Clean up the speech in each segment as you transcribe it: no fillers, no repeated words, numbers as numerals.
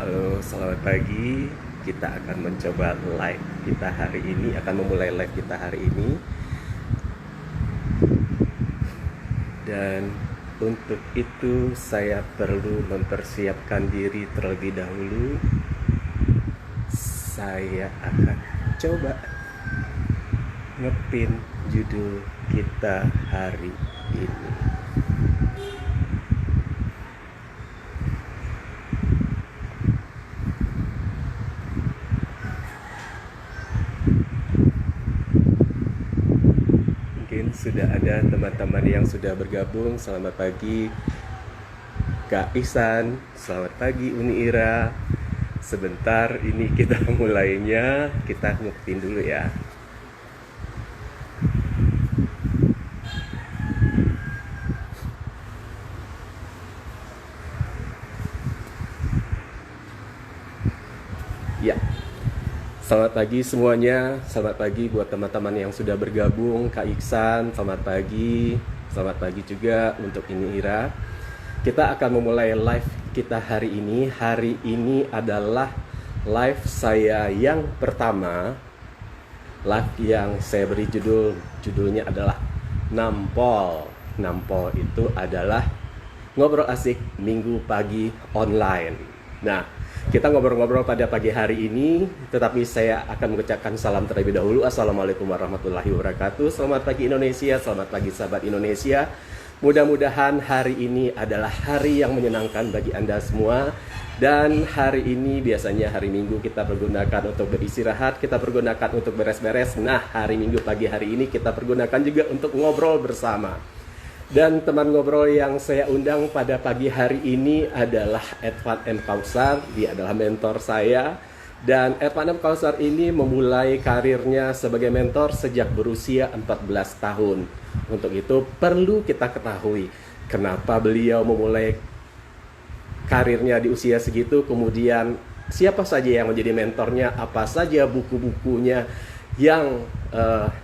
Halo, selamat pagi. Kita akan mencoba live kita hari ini, akan memulai live kita hari ini. Dan untuk itu saya perlu mempersiapkan diri terlebih dahulu. Saya akan coba ngepin judul kita hari ini. Mungkin sudah ada teman-teman yang sudah bergabung. Selamat pagi Kak Ihsan, selamat pagi Uni Ira. Sebentar ini kita mulainya, kita ngupin dulu ya. Ya, selamat pagi semuanya. Selamat pagi buat teman-teman yang sudah bergabung. Kak Iksan, selamat pagi. Selamat pagi juga untuk Ini Ira. Kita akan memulai live kita hari ini. Hari ini adalah live saya yang pertama. Live yang saya beri judulnya adalah Nampol. Nampol itu adalah ngobrol asik minggu pagi online. Nah, kita ngobrol-ngobrol pada pagi hari ini, tetapi saya akan mengucapkan salam terlebih dahulu. Assalamualaikum warahmatullahi wabarakatuh. Selamat pagi Indonesia, selamat pagi sahabat Indonesia. Mudah-mudahan hari ini adalah hari yang menyenangkan bagi Anda semua. Dan hari ini biasanya hari Minggu kita pergunakan untuk beristirahat, kita pergunakan untuk beres-beres. Nah, hari Minggu pagi hari ini kita pergunakan juga untuk ngobrol bersama. Dan teman ngobrol yang saya undang pada pagi hari ini adalah Edvan M. Kausar. Dia adalah mentor saya. Dan Edvan M. Kausar ini memulai karirnya sebagai mentor sejak berusia 14 tahun. Untuk itu perlu kita ketahui kenapa beliau memulai karirnya di usia segitu. Kemudian siapa saja yang menjadi mentornya, apa saja buku-bukunya yang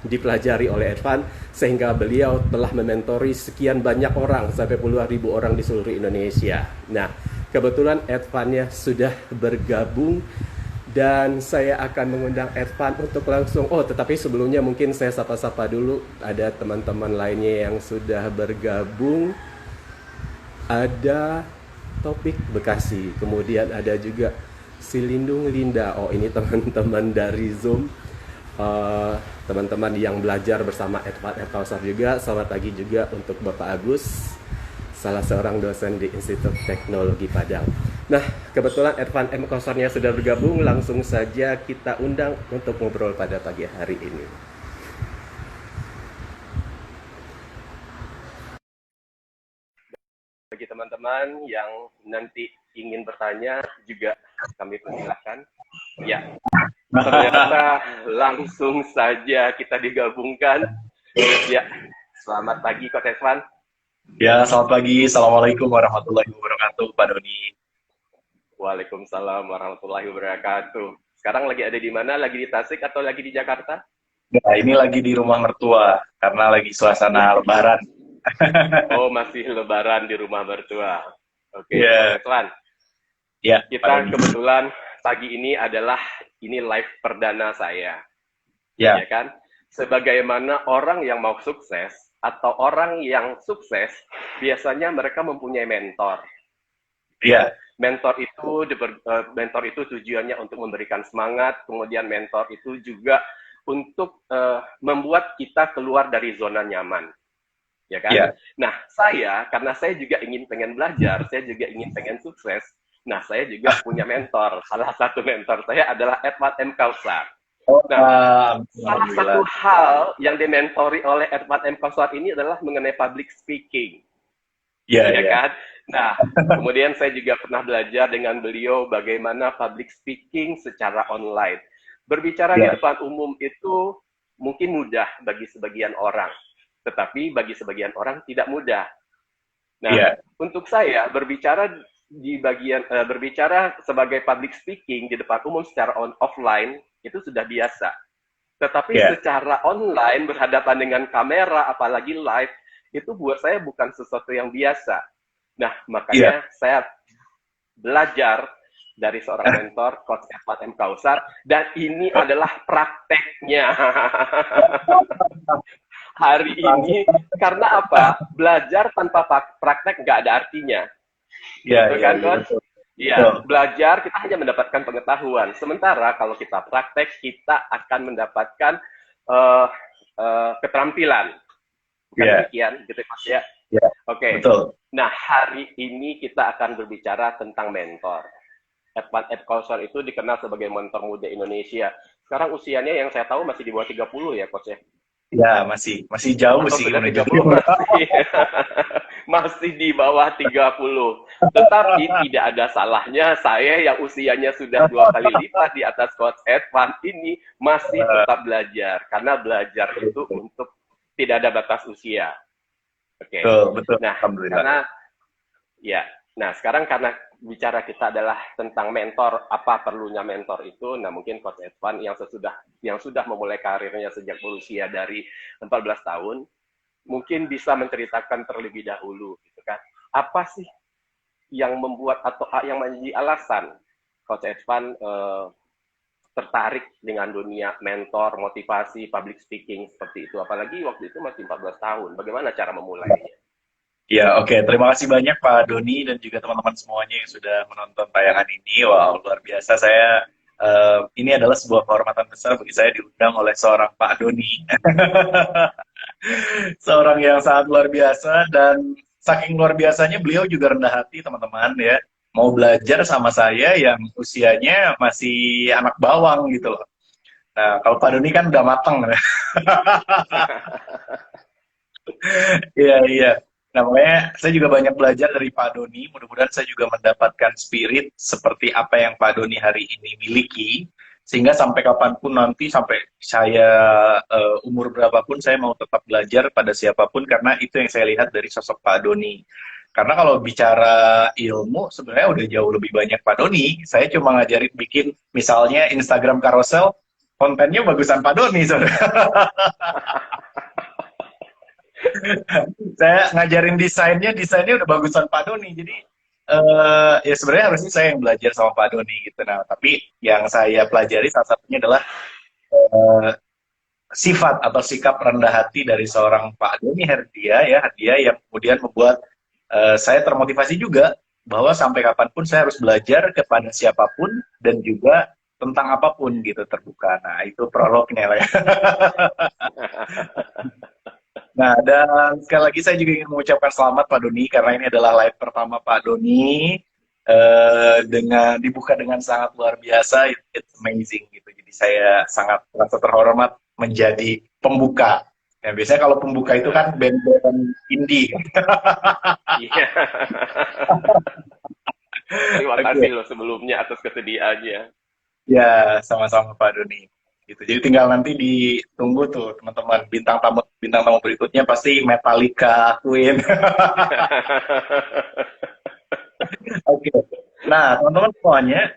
dipelajari oleh Edvan, sehingga beliau telah mementori sekian banyak orang, sampai puluhan ribu orang di seluruh Indonesia. Nah, kebetulan Edvannya sudah bergabung dan saya akan mengundang Edvan untuk langsung, tetapi sebelumnya mungkin saya sapa-sapa dulu. Ada teman-teman lainnya yang sudah bergabung. Ada Topik Bekasi, kemudian ada juga Silindung Linda. Ini teman-teman dari Zoom. Teman-teman yang belajar bersama Edvan M. Kausar juga. Selamat pagi juga untuk Bapak Agus, salah seorang dosen di Institut Teknologi Padang. Nah, kebetulan Edvan M. Kausarnya sudah bergabung. Langsung saja kita undang untuk ngobrol pada pagi hari ini. Bagi teman-teman yang nanti ingin bertanya juga kami persilahkan. Ya, ternyata langsung saja kita digabungkan. Ya, selamat pagi Kak Edvan. Ya, selamat pagi. Assalamualaikum warahmatullahi wabarakatuh, Pak Doni. Waalaikumsalam warahmatullahi wabarakatuh. Sekarang lagi ada di mana? Lagi di Tasik atau lagi di Jakarta? Nah, ini lagi di rumah mertua, karena lagi suasana Lebaran. Oh, masih Lebaran di rumah mertua. Oke, Kak Ya, Edvan. ya, Pak Kita Doni. kebetulan pagi ini adalah live perdana saya. Ya, Ya kan? Sebagaimana orang yang mau sukses atau orang yang sukses, biasanya mereka mempunyai mentor. Ya, ya, mentor itu tujuannya untuk memberikan semangat, kemudian mentor itu juga untuk membuat kita keluar dari zona nyaman, ya kan? ya. Nah, karena saya juga pengen belajar, saya juga pengen sukses. Nah, saya juga punya mentor. Salah satu mentor saya adalah Edvan M. Kausar. Oh, Nah, salah satu alhamdulillah. hal yang dimentori oleh Edvan M. Kausar ini adalah mengenai public speaking. Ya, Ya ya, kan? Nah, kemudian saya juga pernah belajar dengan beliau bagaimana public speaking secara online. Berbicara di ya, depan umum itu mungkin mudah bagi sebagian orang, tetapi bagi sebagian orang tidak mudah. Nah, ya, untuk saya berbicara sebagai public speaking di depan umum secara offline itu sudah biasa. Tetapi ya, secara online berhadapan dengan kamera apalagi live itu buat saya bukan sesuatu yang biasa. Nah, ya, makanya saya belajar dari seorang mentor, Coach Edward M. Kausar, dan ini adalah prakteknya. Hari ini, karena apa? Belajar tanpa praktek nggak ada artinya. Iya, Gitu iya, kan, iya, Coach? betul. Betul. Iya, belajar kita hanya mendapatkan pengetahuan. Sementara kalau kita praktek, kita akan mendapatkan uh, keterampilan. Bukan Iya, demikian, gitu Mas ya. iya, Oke. betul. Nah, hari ini kita akan berbicara tentang mentor. Edward F. Kausar itu dikenal sebagai mentor muda Indonesia. Sekarang usianya yang saya tahu masih di bawah 30 ya, Coach ya? Ya, masih jauh Atau sih sudah menuju 30 masih, masih di bawah 30. Tetapi tidak ada salahnya saya yang usianya sudah 2 kali lipat di atas Coach Edward ini masih tetap belajar. Karena belajar itu untuk tidak ada batas usia. Oke. betul, betul. Nah, Alhamdulillah. karena ya, nah sekarang karena bicara kita adalah tentang mentor, apa perlunya mentor itu, nah mungkin Coach Edvan yang sudah memulai karirnya sejak berusia dari 14 tahun, mungkin bisa menceritakan terlebih dahulu, gitu kan? Apa sih yang membuat atau yang menjadi alasan Coach Edvan tertarik dengan dunia mentor, motivasi, public speaking seperti itu, apalagi waktu itu masih 14 tahun. Bagaimana cara memulainya? Ya, oke. Terima kasih banyak Pak Doni dan juga teman-teman semuanya yang sudah menonton tayangan ini. Wow, luar biasa. Ini adalah sebuah kehormatan besar bagi saya diundang oleh seorang Pak Doni. Seorang yang sangat luar biasa dan saking luar biasanya beliau juga rendah hati, teman-teman ya. Mau belajar sama saya yang usianya masih anak bawang gitu loh. Nah, kalau Pak Doni kan udah mateng. Iya, iya. Nah, makanya saya juga banyak belajar dari Pak Doni. Mudah-mudahan saya juga mendapatkan spirit seperti apa yang Pak Doni hari ini miliki. Sehingga sampai kapanpun nanti, sampai saya umur berapapun, saya mau tetap belajar pada siapapun. Karena itu yang saya lihat dari sosok Pak Doni. Karena kalau bicara ilmu, sebenarnya udah jauh lebih banyak Pak Doni. Saya cuma ngajarin bikin, misalnya Instagram carousel, kontennya bagusan Pak Doni, saudara. Saya ngajarin desainnya udah bagusan Pak Doni. Jadi ya sebenarnya harusnya saya yang belajar sama Pak Doni gitu. Nah, tapi yang saya pelajari salah satunya adalah eh, sifat atau sikap rendah hati dari seorang Pak Doni Herdia ya, Herdia yang kemudian membuat saya termotivasi juga bahwa sampai kapanpun saya harus belajar kepada siapapun dan juga tentang apapun gitu terbuka. Nah, itu prolognya lah ya. Nah, dan sekali lagi saya juga ingin mengucapkan selamat Pak Doni karena ini adalah live pertama Pak Doni dengan dibuka dengan sangat luar biasa, it's amazing gitu. Jadi saya sangat merasa terhormat menjadi pembuka. Ya, biasanya kalau pembuka itu kan band-band indie. Iya. Terima kasih loh sebelumnya atas kesediaannya. Ya, sama-sama Pak Doni. Gitu. Jadi tinggal nanti ditunggu tuh teman-teman bintang tamu berikutnya pasti Metallica, Queen. Oke. Nah, teman-teman semuanya,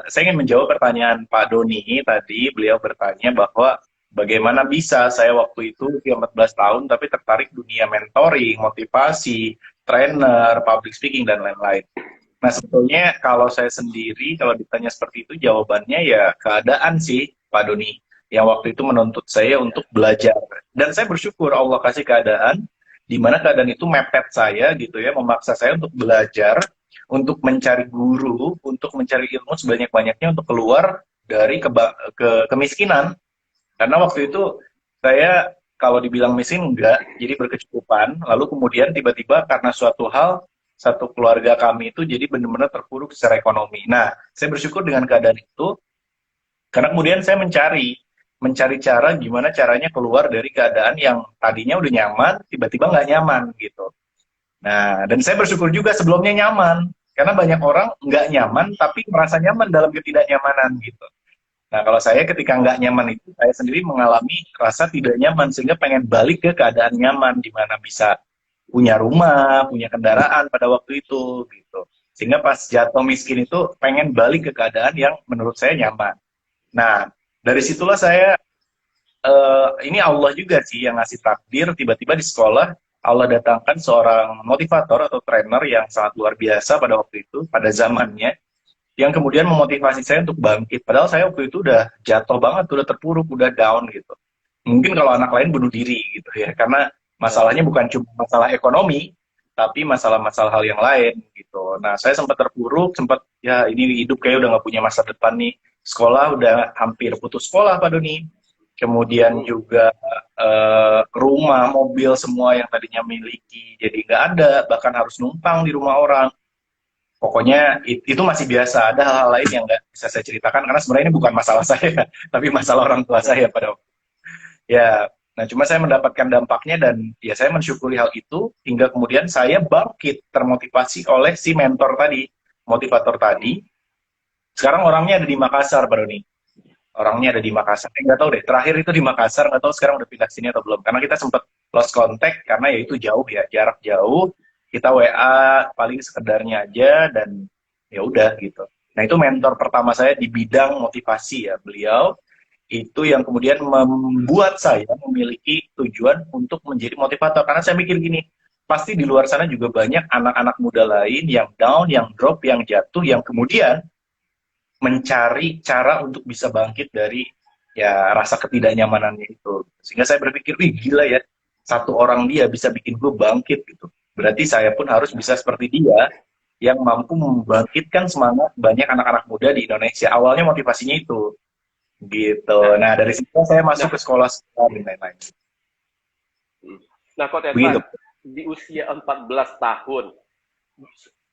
saya ingin menjawab pertanyaan Pak Doni tadi. Beliau bertanya bahwa bagaimana bisa saya waktu itu usia 14 tahun tapi tertarik dunia mentoring, motivasi, trainer, public speaking dan lain-lain. Nah, sebetulnya kalau saya sendiri kalau ditanya seperti itu jawabannya ya keadaan sih, Pak Doni, yang waktu itu menuntut saya untuk belajar. Dan saya bersyukur Allah kasih keadaan di mana keadaan itu mepet saya gitu ya, memaksa saya untuk belajar, untuk mencari guru, untuk mencari ilmu sebanyak-banyaknya untuk keluar dari kemiskinan. Karena waktu itu saya kalau dibilang miskin enggak, jadi berkecukupan. Lalu kemudian tiba-tiba karena suatu hal, satu keluarga kami itu jadi benar-benar terpuruk secara ekonomi. Nah, saya bersyukur dengan keadaan itu, karena kemudian saya mencari cara gimana caranya keluar dari keadaan yang tadinya udah nyaman, tiba-tiba nggak nyaman gitu. Nah, dan saya bersyukur juga sebelumnya nyaman, karena banyak orang nggak nyaman tapi merasa nyaman dalam ketidaknyamanan gitu. Nah, kalau saya ketika nggak nyaman itu, saya sendiri mengalami rasa tidak nyaman, sehingga pengen balik ke keadaan nyaman, di mana bisa punya rumah, punya kendaraan pada waktu itu, gitu. Sehingga pas jatuh miskin itu, pengen balik ke keadaan yang menurut saya nyaman. Nah, dari situlah saya, ini Allah juga sih yang ngasih takdir, tiba-tiba di sekolah, Allah datangkan seorang motivator atau trainer yang sangat luar biasa pada waktu itu, pada zamannya, yang kemudian memotivasi saya untuk bangkit. Padahal saya waktu itu udah jatuh banget, udah terpuruk, udah down gitu. Mungkin kalau anak lain bunuh diri gitu ya, karena Ya. masalahnya bukan cuma masalah ekonomi, tapi masalah-masalah hal yang lain gitu. Nah, saya sempat terpuruk, sempat ya ini hidup kayak udah nggak punya masa depan nih. Sekolah udah hampir putus sekolah, Pak Doni. Kemudian Hmm. juga rumah, mobil semua yang tadinya miliki jadi nggak ada, bahkan harus numpang di rumah orang. Pokoknya itu masih biasa. Ada hal-hal lain yang nggak bisa saya ceritakan karena sebenarnya ini bukan masalah saya, tapi masalah orang tua saya pada waktu. Ya, nah cuma saya mendapatkan dampaknya dan ya saya mensyukuri hal itu hingga kemudian saya bangkit termotivasi oleh si mentor tadi, motivator tadi. Sekarang orangnya ada di Makassar, Pak Doni. Orangnya ada di Makassar. Nggak tahu deh, terakhir itu di Makassar, nggak tahu sekarang udah pindah ke sini atau belum. Karena kita sempat lost contact, karena ya itu jauh ya, jarak jauh. Kita WA paling sekedarnya aja, dan ya udah gitu. Nah itu mentor pertama saya di bidang motivasi ya. Beliau itu yang kemudian membuat saya memiliki tujuan untuk menjadi motivator. Karena saya mikir gini, pasti di luar sana juga banyak anak-anak muda lain yang down, yang drop, yang jatuh, yang kemudian mencari cara untuk bisa bangkit dari ya rasa ketidaknyamanannya itu. Sehingga saya berpikir, wih gila ya, satu orang dia bisa bikin gue bangkit gitu. Berarti saya pun harus bisa seperti dia yang mampu membangkitkan semangat banyak anak-anak muda di Indonesia. Awalnya motivasinya itu gitu. Nah, Nah dari situ saya masuk nah, ke sekolah dan lain-lain. nah, Coach Begitu. Edvan, di usia 14 tahun,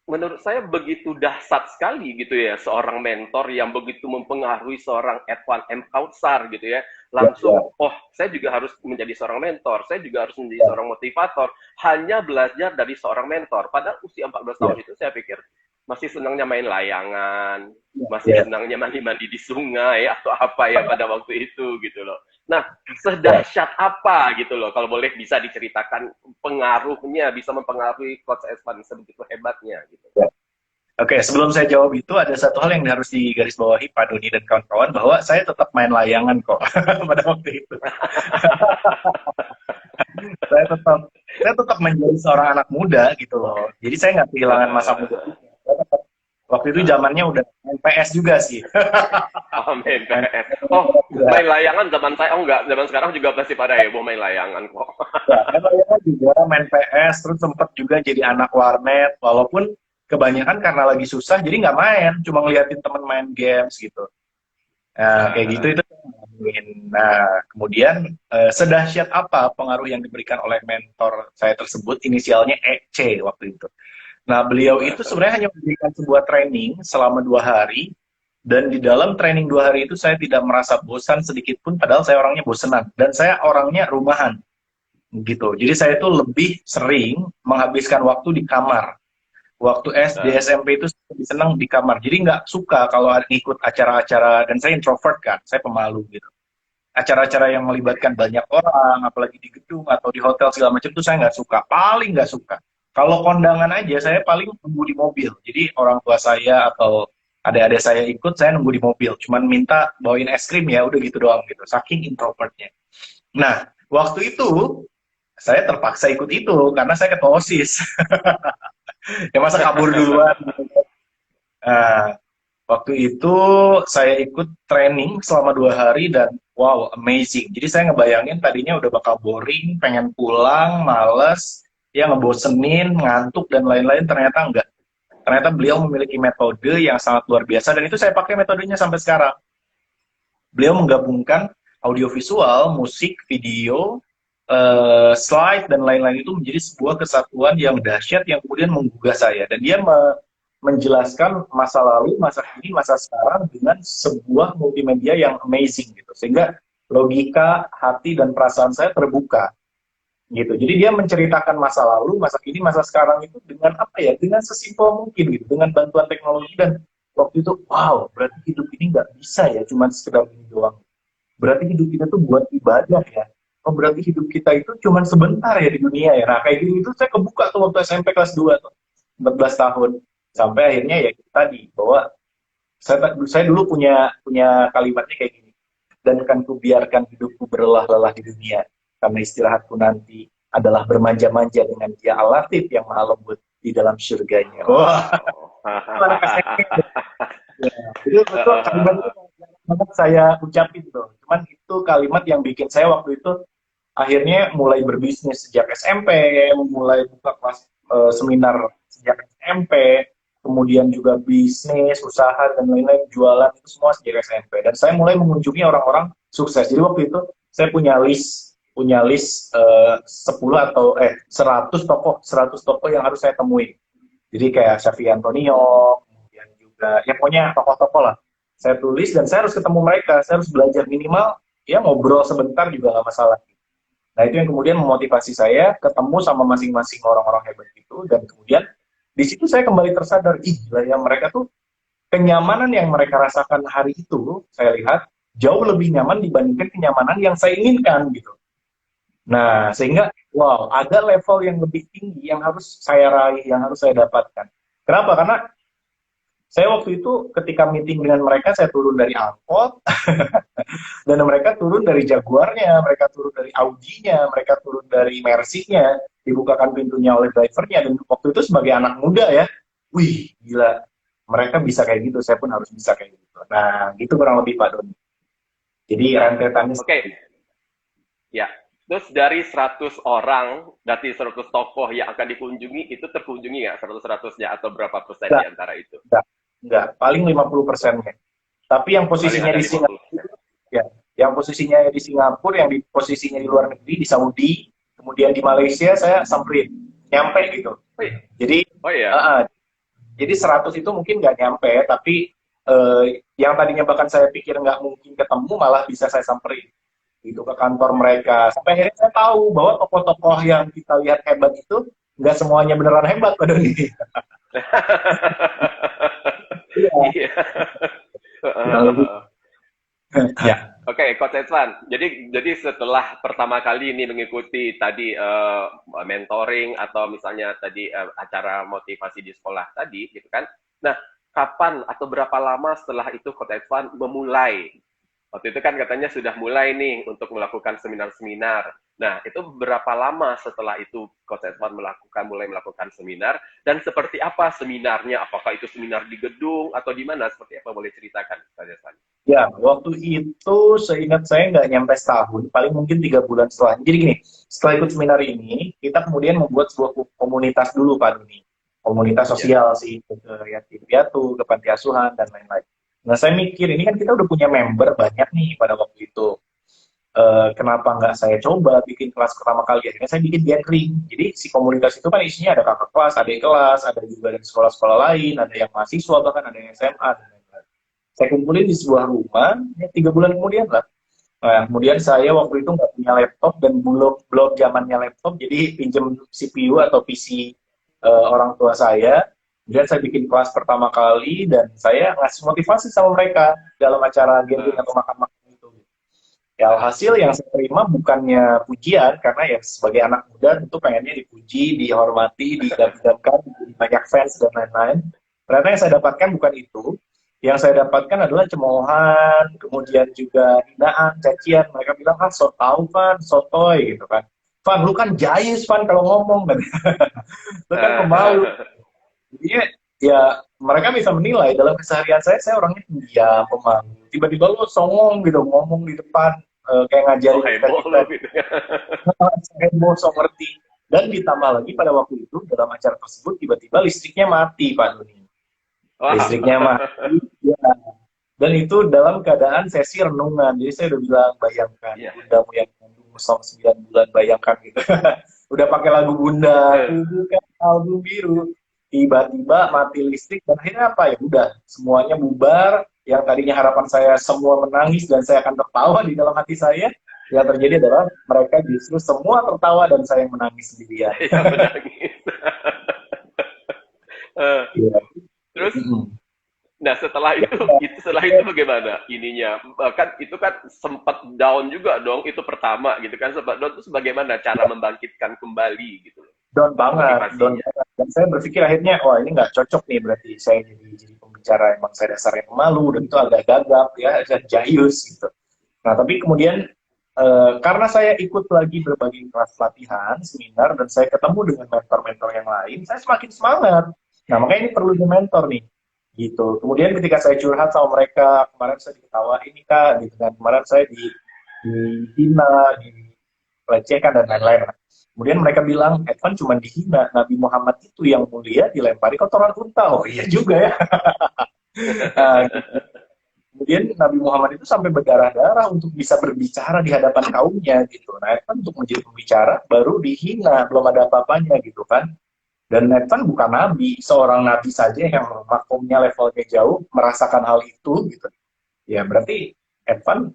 menurut saya begitu dahsyat sekali gitu ya seorang mentor yang begitu mempengaruhi seorang Edvan M. Kautsar gitu ya. Ya, ya, Langsung, oh saya juga harus menjadi seorang mentor, saya juga harus menjadi ya, seorang motivator, hanya belajar dari seorang mentor. Padahal usia 14 ya, tahun itu saya pikir masih senangnya main layangan, masih ya, senangnya mandi-mandi di sungai atau apa ya pada waktu itu gitu loh. Nah, ya, sedahsyat apa gitu loh kalau boleh bisa diceritakan pengaruhnya bisa mempengaruhi Coach Edvan sebegitu hebatnya gitu. ya. Oke, sebelum saya jawab itu ada satu hal yang harus digarisbawahi Pak Doni dan kawan-kawan bahwa saya tetap main layangan kok pada waktu itu. saya tetap saya tetap menjadi seorang anak muda gitu loh. Jadi saya nggak kehilangan masa muda. Waktu itu zamannya udah main PS juga sih. Oh, main Main PS. PS Oh, juga. main layangan zaman saya, oh enggak, zaman sekarang juga pasti pada heboh main layangan kok. Ya, main layangan juga, main PS, terus sempet juga jadi anak warnet. Walaupun kebanyakan karena lagi susah, jadi nggak main, cuma ngeliatin temen main games gitu. Nah, kayak gitu itu. Nah, kemudian sedahsyat apa pengaruh yang diberikan oleh mentor saya tersebut, inisialnya EC waktu itu. Nah, beliau itu sebenarnya hanya memberikan sebuah training selama 2 hari, dan di dalam training 2 hari itu saya tidak merasa bosan sedikit pun, padahal saya orangnya bosenan, dan saya orangnya rumahan, gitu. Jadi saya itu lebih sering menghabiskan waktu di kamar. Waktu SD, SMP itu saya lebih senang di kamar. Jadi nggak suka kalau ikut acara-acara, dan saya introvert kan, saya pemalu gitu. Acara-acara yang melibatkan banyak orang, apalagi di gedung atau di hotel segala macam itu saya nggak suka, paling nggak suka. Kalau kondangan aja saya paling nunggu di mobil. Jadi orang tua saya atau adik-adik saya ikut, saya nunggu di mobil. Cuman minta bawain es krim ya, udah gitu doang gitu. Saking introvertnya. Nah, waktu itu saya terpaksa ikut itu karena saya ketua OSIS. Ya masa kabur duluan. Nah, waktu itu saya ikut training selama 2 hari dan wow, amazing. Jadi saya ngebayangin tadinya udah bakal boring, pengen pulang, males, ya ngebosenin, ngantuk dan lain-lain. Ternyata enggak. Ternyata beliau memiliki metode yang sangat luar biasa dan itu saya pakai metodenya sampai sekarang. Beliau menggabungkan audiovisual, musik, video, slide dan lain-lain itu menjadi sebuah kesatuan yang dahsyat yang kemudian menggugah saya dan dia menjelaskan masa lalu, masa kini, masa sekarang dengan sebuah multimedia yang amazing gitu. Sehingga logika, hati dan perasaan saya terbuka gitu. Jadi dia menceritakan masa lalu, masa kini, masa sekarang itu dengan apa ya? Dengan sesimpel mungkin gitu, dengan bantuan teknologi dan waktu itu wow, berarti hidup ini nggak bisa ya cuma sekedar ini doang. Berarti hidup kita tuh buat ibadah ya. Oh berarti hidup kita itu cuma sebentar ya di dunia ya. Nah kayak gini itu saya kebuka tuh waktu SMP kelas 2 tuh. 14 tahun. Sampai akhirnya ya tadi bahwa saya dulu punya punya kalimatnya kayak gini. Dan akan kubiarkan hidupku berlelah-lelah di dunia. Karena istirahatku nanti adalah bermanja-manja dengan Dia Al-Latif yang maha lembut di dalam surganya. Wah, Wow. itu anak SMP. Itu betul kalimat itu jarang banget saya ucapin tuh. Cuman itu kalimat yang bikin saya waktu itu akhirnya mulai berbisnis sejak SMP, mulai buka kelas seminar sejak SMP, kemudian juga bisnis, usaha dan lain-lain, jualan itu semua sejak SMP. Dan saya mulai mengunjungi orang-orang sukses. Jadi waktu itu saya punya list 10 atau 100 tokoh, 100 tokoh yang harus saya temui. Jadi kayak Xavi Antonio, kemudian juga ya pokoknya tokoh-tokoh lah. Saya tulis dan saya harus ketemu mereka, saya harus belajar minimal ya ngobrol sebentar juga nggak masalah. Nah itu yang kemudian memotivasi saya ketemu sama masing-masing orang-orang hebat itu dan kemudian di situ saya kembali tersadar, ih gila ya mereka tuh kenyamanan yang mereka rasakan hari itu saya lihat jauh lebih nyaman dibandingkan kenyamanan yang saya inginkan gitu. Nah, sehingga wow, ada level yang lebih tinggi yang harus saya raih, yang harus saya dapatkan. Kenapa? Karena saya waktu itu ketika meeting dengan mereka, saya turun dari angkot, dan mereka turun dari Jaguarnya, mereka turun dari Audinya, mereka turun dari Mercy-nya, dibukakan pintunya oleh drivernya, dan waktu itu sebagai anak muda ya, wih, gila, mereka bisa kayak gitu, saya pun harus bisa kayak gitu. Nah, gitu kurang lebih Pak Doni. Jadi rentetannya Oke, ya. Terus dari 100 orang, dari 100 tokoh yang akan dikunjungi, itu terkunjungi nggak 100-100-nya atau berapa persen di enggak, antara itu? enggak, paling 50%-nya. Tapi yang Paling posisinya ada di Singapura, 50%. ya, yang posisinya di Singapura, yang di posisinya di luar negeri, di Saudi, kemudian di Malaysia saya samperin, nyampe gitu. Oh iya? Jadi, Oh iya? jadi 100 itu mungkin nggak nyampe, tapi yang tadinya bahkan saya pikir nggak mungkin ketemu, malah bisa saya samperin gitu ke kantor mereka. Sampai akhirnya saya tahu bahwa tokoh-tokoh yang kita lihat hebat itu nggak semuanya beneran hebat, Pak Doni. Iya, Iya. kurang lebih. Ya, oke, Coach Edvan. Jadi setelah pertama kali ini mengikuti tadi mentoring atau misalnya tadi acara motivasi di sekolah tadi, gitu kan? Nah, kapan atau berapa lama setelah itu Coach Edvan memulai? Waktu itu kan katanya sudah mulai nih untuk melakukan seminar-seminar. Nah, itu berapa lama setelah itu Coach Edvan mulai melakukan seminar dan seperti apa seminarnya? Apakah itu seminar di gedung atau di mana? Seperti apa boleh ceritakan, Coach Edvan? Ya, waktu itu seingat saya nggak nyampe setahun, paling mungkin 3 bulan setelahnya. Jadi gini, setelah ikut seminar ini, kita kemudian membuat sebuah komunitas dulu, Pak Doni. Komunitas Ya. sosial sih, ke yatim piatu, ke panti asuhan, dan lain-lain. Nah, saya mikir, ini kan kita udah punya member banyak nih pada waktu itu. Kenapa nggak saya coba bikin kelas pertama kali? Akhirnya saya bikin gathering. Jadi si komunitas itu kan isinya ada kakak kelas, adik kelas, ada juga dari sekolah-sekolah lain, ada yang mahasiswa, bahkan ada yang SMA, dan lain-lain. Saya kumpulin di sebuah rumah, ya 3 bulan kemudian lah. Nah, kemudian saya waktu itu nggak punya laptop dan belum belum zamannya laptop, jadi pinjem CPU atau PC orang tua saya. Kemudian saya bikin kelas pertama kali dan saya ngasih motivasi sama mereka dalam acara gathering atau makan-makan itu. Ya, alhasil yang saya terima bukannya pujian, karena ya sebagai anak muda tentu pengennya dipuji, dihormati, didamkan, banyak fans dan lain-lain. Ternyata yang saya dapatkan bukan itu. Yang saya dapatkan adalah cemoohan, kemudian juga hinaan, cacian. Mereka bilang, ah so tau Van, sotoy gitu kan. Van, lu kan jayus Van kalau ngomong kan. Lu kan pemalu. Jadi ya mereka bisa menilai dalam keseharian saya orangnya pendiam, pemalu. Tiba-tiba lu songong gitu, ngomong di depan, kayak ngajarin kita Gitu. heboh, so ngerti. Dan ditambah lagi pada waktu itu dalam acara tersebut tiba-tiba listriknya mati Pak Doni. Listriknya mati, ya. Dan itu dalam keadaan sesi renungan. Jadi saya udah bilang, bayangkan bundamu yang mengandung 9 bulan, bayangkan gitu. Udah pakai lagu Bunda, bukan album biru. Tiba-tiba mati listrik dan akhirnya apa ya? Udah semuanya bubar. Yang tadinya harapan saya semua menangis dan saya akan tertawa di dalam hati saya, yang terjadi adalah mereka justru semua tertawa dan saya yang menangis sendirian. Iya, menangis. Terus, nah setelah itu bagaimana ininya? Kan itu kan sempat down juga dong, itu pertama gitu kan, sempat down. Terus bagaimana cara membangkitkan kembali gitu loh? Down banget, down banget. Dan saya berpikir akhirnya, wah ini nggak cocok nih berarti saya jadi pembicara, emang saya dasarnya pemalu dan itu agak gagap ya, agak jayus gitu. Nah tapi kemudian karena saya ikut lagi berbagai kelas pelatihan, seminar, dan saya ketemu dengan mentor-mentor yang lain, saya semakin semangat. Nah makanya ini perlu di mentor nih. gitu. Kemudian ketika saya curhat sama mereka, kemarin saya diketawain nih Kak, gitu kan, kemarin saya dihina, dilecehkan dan lain-lain. Kemudian mereka bilang, Evan cuma dihina, Nabi Muhammad itu yang mulia dilempari kotoran unta. Oh iya juga ya. Nah, kemudian Nabi Muhammad itu sampai berdarah-darah untuk bisa berbicara di hadapan kaumnya gitu. Nah, Evan untuk menjadi pembicara baru dihina, belum ada apa-apanya gitu kan. Dan Evan bukan nabi, seorang nabi saja yang makomnya levelnya jauh merasakan hal itu gitu. Ya berarti Evan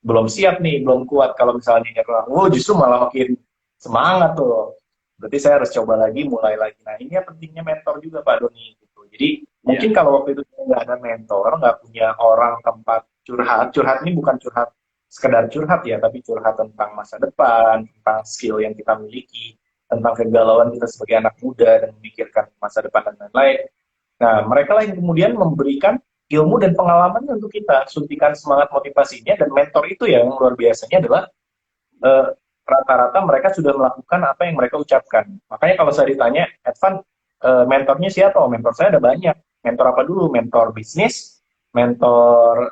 belum siap nih, belum kuat. Kalau misalnya nyerang, justru malah makin semangat tuh. Berarti saya harus coba lagi, mulai lagi. Nah ini ya pentingnya mentor juga Pak Doni. Gitu. Jadi mungkin kalau waktu itu saya nggak ada mentor, nggak punya orang tempat curhat. Curhat ini bukan curhat sekedar curhat ya, tapi curhat tentang masa depan, tentang skill yang kita miliki, tentang kegalauan kita sebagai anak muda dan memikirkan masa depan dan lain-lain. Nah mereka lah yang kemudian memberikan ilmu dan pengalaman untuk kita, suntikan semangat motivasinya, dan mentor itu yang luar biasanya adalah rata-rata mereka sudah melakukan apa yang mereka ucapkan. Makanya kalau saya ditanya, Advan, mentornya siapa? Oh, mentor saya ada banyak. Mentor apa dulu? Mentor bisnis, mentor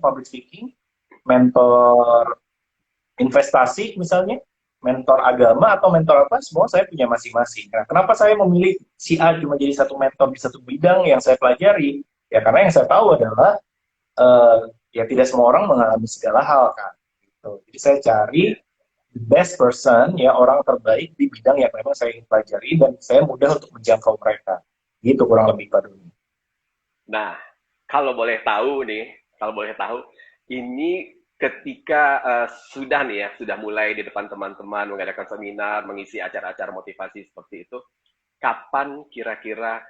public speaking, mentor investasi misalnya, mentor agama atau mentor apa, semua saya punya masing-masing. Nah, kenapa saya memilih si A cuma jadi satu mentor di satu bidang yang saya pelajari? Ya karena yang saya tahu adalah ya tidak semua orang mengalami segala hal kan. Gitu. Jadi saya cari the best person, ya orang terbaik di bidang yang memang saya ingin pelajari dan saya mudah untuk menjangkau mereka. Gitu kurang lebih Pak Doni. Nah, kalau boleh tahu, ini ketika sudah mulai di depan teman-teman mengadakan seminar, mengisi acara-acara motivasi seperti itu, kapan kira-kira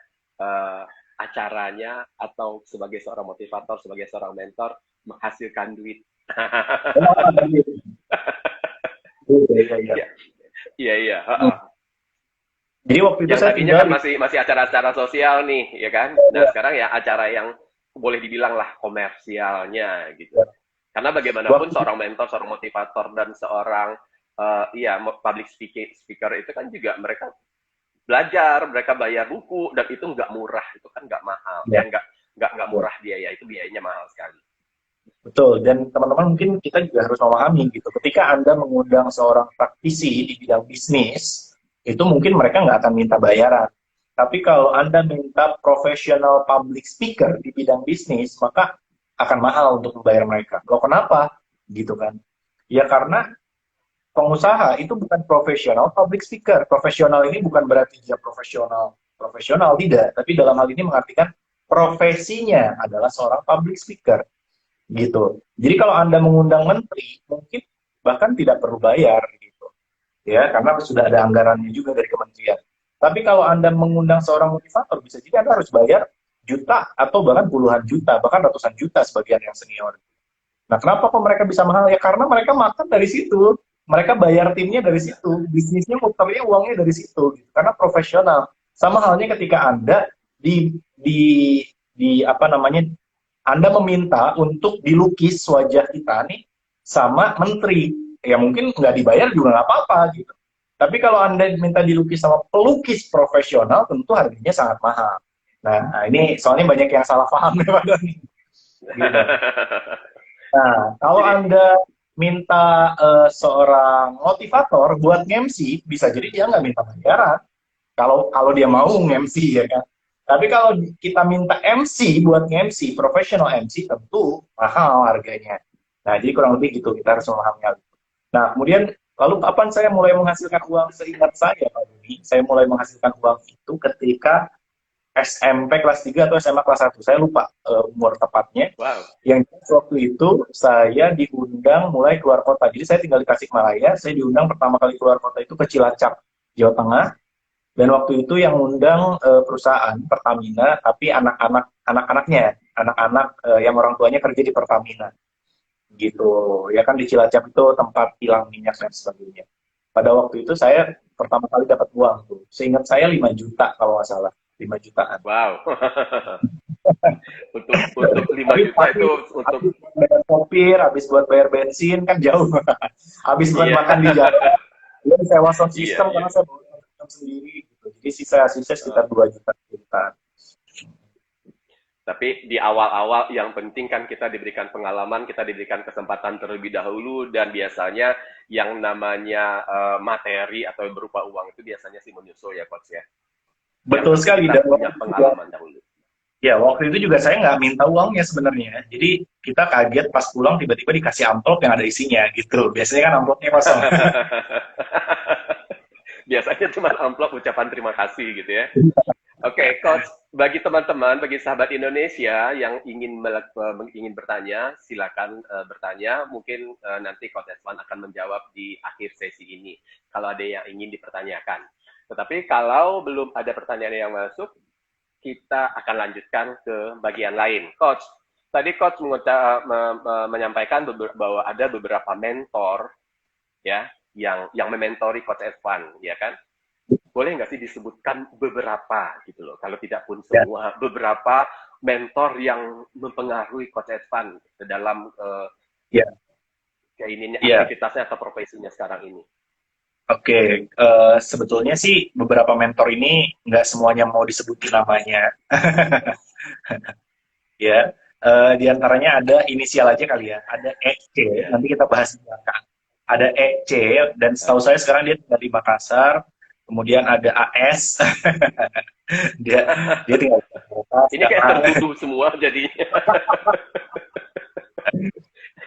acaranya atau sebagai seorang motivator, sebagai seorang mentor menghasilkan duit? Iya. Jadi waktu itu saya tadinya kan masih acara-acara sosial nih, ya kan? Nah sekarang ya acara yang boleh dibilang lah komersialnya gitu. Karena bagaimanapun seorang mentor, seorang motivator dan seorang public speaker itu kan juga mereka belajar, mereka bayar buku, dan itu nggak murah, itu kan nggak mahal, nggak murah biaya, itu biayanya mahal sekali. Betul, dan teman-teman mungkin kita juga harus memahami gitu, ketika Anda mengundang seorang praktisi di bidang bisnis, itu mungkin mereka nggak akan minta bayaran. Tapi kalau Anda minta profesional public speaker di bidang bisnis, maka akan mahal untuk membayar mereka. Loh kenapa? Gitu kan. Ya karena pengusaha itu bukan profesional public speaker. Profesional ini bukan berarti dia profesional tidak, tapi dalam hal ini mengartikan profesinya adalah seorang public speaker. Gitu. Jadi kalau Anda mengundang menteri, mungkin bahkan tidak perlu bayar gitu. Ya, karena sudah ada anggarannya juga dari kementerian. Tapi kalau Anda mengundang seorang motivator, bisa jadi Anda harus bayar juta atau bahkan puluhan juta, bahkan ratusan juta sebagian yang senior. Nah, kenapa kok mereka bisa mahal? Ya karena mereka makan dari situ. Mereka bayar timnya dari situ, bisnisnya muternya uangnya dari situ, gitu. Karena profesional. Sama halnya ketika Anda Anda meminta untuk dilukis wajah kita nih sama menteri, ya mungkin nggak dibayar juga nggak apa-apa gitu. Tapi kalau Anda minta dilukis sama pelukis profesional, tentu harganya sangat mahal. Nah, ini soalnya banyak yang salah paham ya Pak Doni. Gitu. Nah, kalau Anda minta seorang motivator buat MC, bisa jadi dia nggak minta bayaran. Kalau dia mau MC ya kan. Tapi kalau kita minta MC buat MC, profesional MC, tentu mahal harganya. Nah, jadi kurang lebih gitu, kita harus memahami hal itu. Nah, kemudian, lalu kapan saya mulai menghasilkan uang? Seingat saya, Pak Doni, saya mulai menghasilkan uang itu ketika SMP kelas 3 atau SMA kelas 1. Saya lupa umur tepatnya. Wow. Yang waktu itu, saya diundang mulai keluar kota. Jadi saya tinggal di Tasikmalaya, saya diundang pertama kali keluar kota itu ke Cilacap, Jawa Tengah. Dan waktu itu yang undang perusahaan Pertamina, tapi anak-anaknya yang orang tuanya kerja di Pertamina, gitu. Ya kan di Cilacap itu tempat kilang minyak dan sebagainya. Pada waktu itu saya pertama kali dapat uang tuh. Seingat saya 5 juta kalau nggak salah, 5 jutaan. Wow. untuk 5 juta itu untuk bayar sopir, habis buat bayar bensin kan jauh. Habis buat makan di jalan. Ya sewa sound system karena saya sendiri gitu. Jadi sisa sekitar 2 juta. Tapi di awal-awal yang penting kan kita diberikan pengalaman, kita diberikan kesempatan terlebih dahulu, dan biasanya yang namanya materi atau berupa uang itu biasanya sih menyusul ya Coach ya. Betul Yang sekali. kita Dan punya pengalaman dahulu. ya, waktu itu juga saya nggak minta uangnya sebenarnya. Jadi kita kaget pas pulang tiba-tiba dikasih amplop yang ada isinya gitu. Biasanya kan amplopnya kosong. Biasanya cuma amplop ucapan terima kasih gitu ya. Oke, Coach, bagi teman-teman, bagi sahabat Indonesia yang ingin bertanya, silakan bertanya. Mungkin nanti Coach Eswan akan menjawab di akhir sesi ini, kalau ada yang ingin dipertanyakan. Tetapi kalau belum ada pertanyaan yang masuk, kita akan lanjutkan ke bagian lain. Coach, tadi Coach menyampaikan bahwa ada beberapa mentor ya yang mementori Coach Eswan, ya kan? Boleh nggak sih disebutkan beberapa gitu loh, kalau tidak pun semua, beberapa mentor yang mempengaruhi Coach Eswan dalam aktivitasnya atau profesinya sekarang ini? Oke, sebetulnya sih beberapa mentor ini nggak semuanya mau disebutin namanya. Ya, di antaranya ada inisial aja kali ya, ada EC, nanti kita bahas di belakang. Ada EC, dan setahu saya sekarang dia tinggal di Makassar. Kemudian ada AS, dia tinggal di Makassar. Ini kayak tertuduh semua jadinya.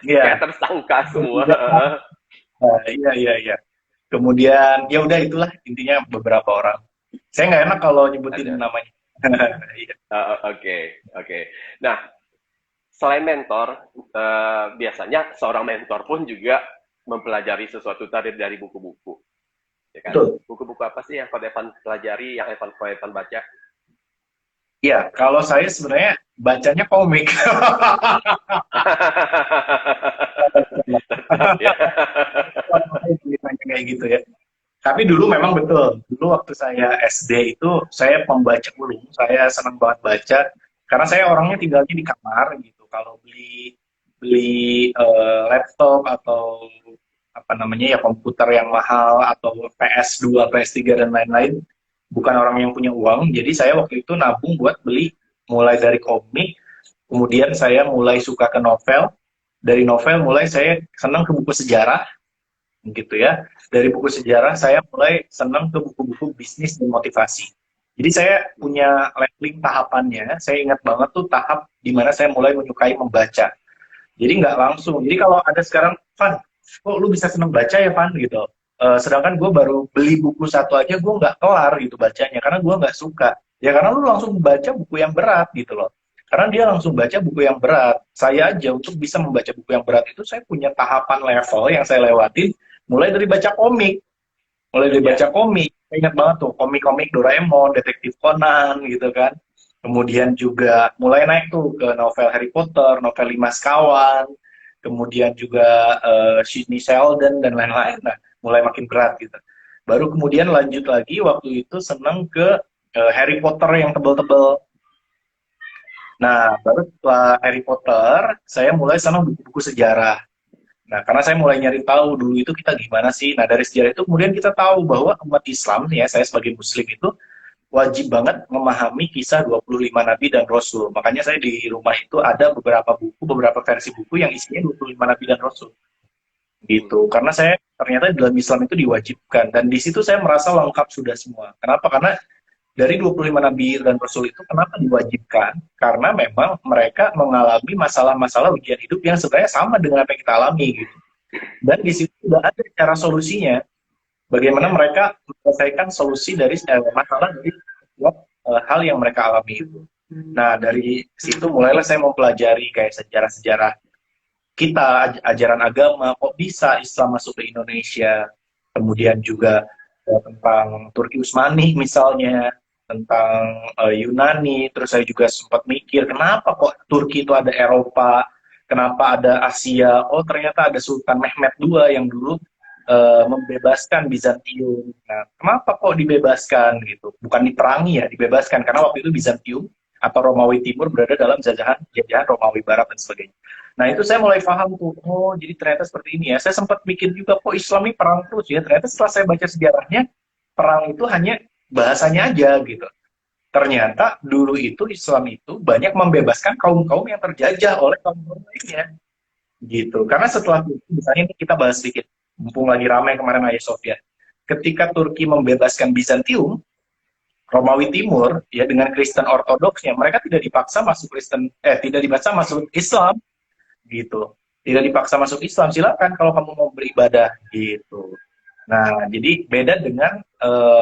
Kayak tersangka semua. Iya. Kemudian ya udah itulah intinya beberapa orang. Saya nggak enak kalau nyebutin namanya. Oke. Nah, selain mentor, biasanya seorang mentor pun juga mempelajari sesuatu tadi dari buku-buku. Ya kan? Buku-buku apa sih yang Coach Evan pelajari, yang Coach Evan baca? Ya, kalau saya sebenarnya bacanya komik. Kayak gitu ya. Tapi dulu memang betul. Dulu waktu saya SD itu saya pembaca ulung. Saya senang banget baca karena saya orangnya tinggalnya di kamar gitu. Kalau beli laptop atau apa namanya ya komputer yang mahal atau PS2, PS3 dan lain-lain, bukan orang yang punya uang. Jadi saya waktu itu nabung buat beli mulai dari komik, kemudian saya mulai suka ke novel. Dari novel mulai saya senang ke buku sejarah, gitu ya. Dari buku sejarah saya mulai senang ke buku-buku bisnis dan motivasi. Jadi saya punya leveling tahapannya. Saya ingat banget tuh tahap di mana saya mulai menyukai membaca. Jadi nggak langsung. Jadi kalau ada sekarang, Van, kok lu bisa senang baca ya, Van, gitu. Sedangkan gue baru beli buku satu aja, gue nggak kelar gitu bacanya, karena gue nggak suka. Ya karena lu langsung baca buku yang berat gitu loh. Karena dia langsung baca buku yang berat. Saya aja untuk bisa membaca buku yang berat itu saya punya tahapan level yang saya lewatin. Mulai dari baca komik. Saya ingat banget tuh, komik-komik Doraemon, Detektif Conan gitu kan. Kemudian juga mulai naik tuh ke novel Harry Potter, novel 5 Sekawan. Kemudian juga Sidney Sheldon dan lain-lain. Nah, mulai makin berat gitu. Baru kemudian lanjut lagi waktu itu seneng ke Harry Potter yang tebel-tebel. Nah, baru setelah Harry Potter, saya mulai senang buku-buku sejarah. Nah, karena saya mulai nyari tahu dulu itu kita gimana sih. Nah, dari sejarah itu kemudian kita tahu bahwa umat Islam, ya saya sebagai muslim itu wajib banget memahami kisah 25 nabi dan rasul. Makanya saya di rumah itu ada beberapa buku, beberapa versi buku yang isinya 25 nabi dan rasul. Gitu. Karena saya ternyata dalam Islam itu diwajibkan, dan di situ saya merasa lengkap sudah semua. Kenapa? Karena dari 25 nabi dan rasul itu kenapa diwajibkan? Karena memang mereka mengalami masalah-masalah ujian hidup yang sebenarnya sama dengan apa yang kita alami gitu. Dan di situ sudah ada cara solusinya. Bagaimana mereka menyelesaikan solusi dari masalah dari hal yang mereka alami itu. Nah, dari situ mulailah saya mempelajari kayak sejarah-sejarah kita, ajaran agama, kok bisa Islam masuk ke Indonesia. Kemudian juga tentang Turki Utsmani misalnya, tentang Yunani. Terus saya juga sempat mikir, kenapa kok Turki itu ada Eropa, kenapa ada Asia. Oh, ternyata ada Sultan Mehmed II yang dulu membebaskan Bizantium. Nah, kenapa kok dibebaskan gitu? Bukan diperangi ya, dibebaskan. Karena waktu itu Bizantium atau Romawi Timur berada dalam jajahan Romawi Barat dan sebagainya. Nah, itu saya mulai paham tuh, oh jadi ternyata seperti ini ya. Saya sempat mikir juga, kok Islam ini perang terus ya. Ternyata setelah saya baca sejarahnya, perang itu hanya bahasanya aja gitu. ternyata dulu itu Islam itu banyak membebaskan kaum-kaum yang terjajah oleh kaum-kaum lainnya gitu. Karena setelah itu, misalnya ini kita bahas sedikit, mumpung lagi ramai kemarin Hagia Sophia. Ketika Turki membebaskan Bizantium, Romawi Timur ya dengan Kristen Ortodoksnya, mereka tidak dipaksa masuk tidak dipaksa masuk Islam gitu. Tidak dipaksa masuk Islam, silakan kalau kamu mau beribadah gitu. Nah, jadi beda dengan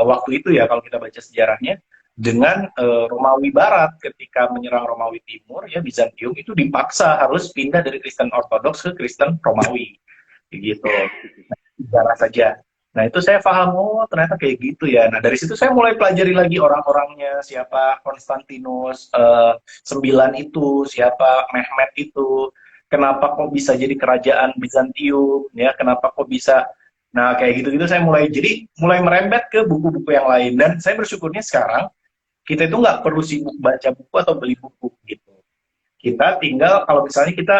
waktu itu ya kalau kita baca sejarahnya dengan Romawi Barat ketika menyerang Romawi Timur ya Bizantium itu dipaksa harus pindah dari Kristen Ortodoks ke Kristen Romawi gitu. Nah, sejarah saja. Nah, itu saya paham, oh ternyata kayak gitu ya. Nah, dari situ saya mulai pelajari lagi orang-orangnya, siapa Konstantinus, sembilan itu, siapa Mehmet itu, kenapa kok bisa jadi kerajaan Bizantium, ya, kenapa kok bisa. Nah, kayak gitu-gitu saya mulai merembet ke buku-buku yang lain. Dan saya bersyukurnya sekarang, kita itu nggak perlu sibuk baca buku atau beli buku, gitu. Kita tinggal, kalau misalnya kita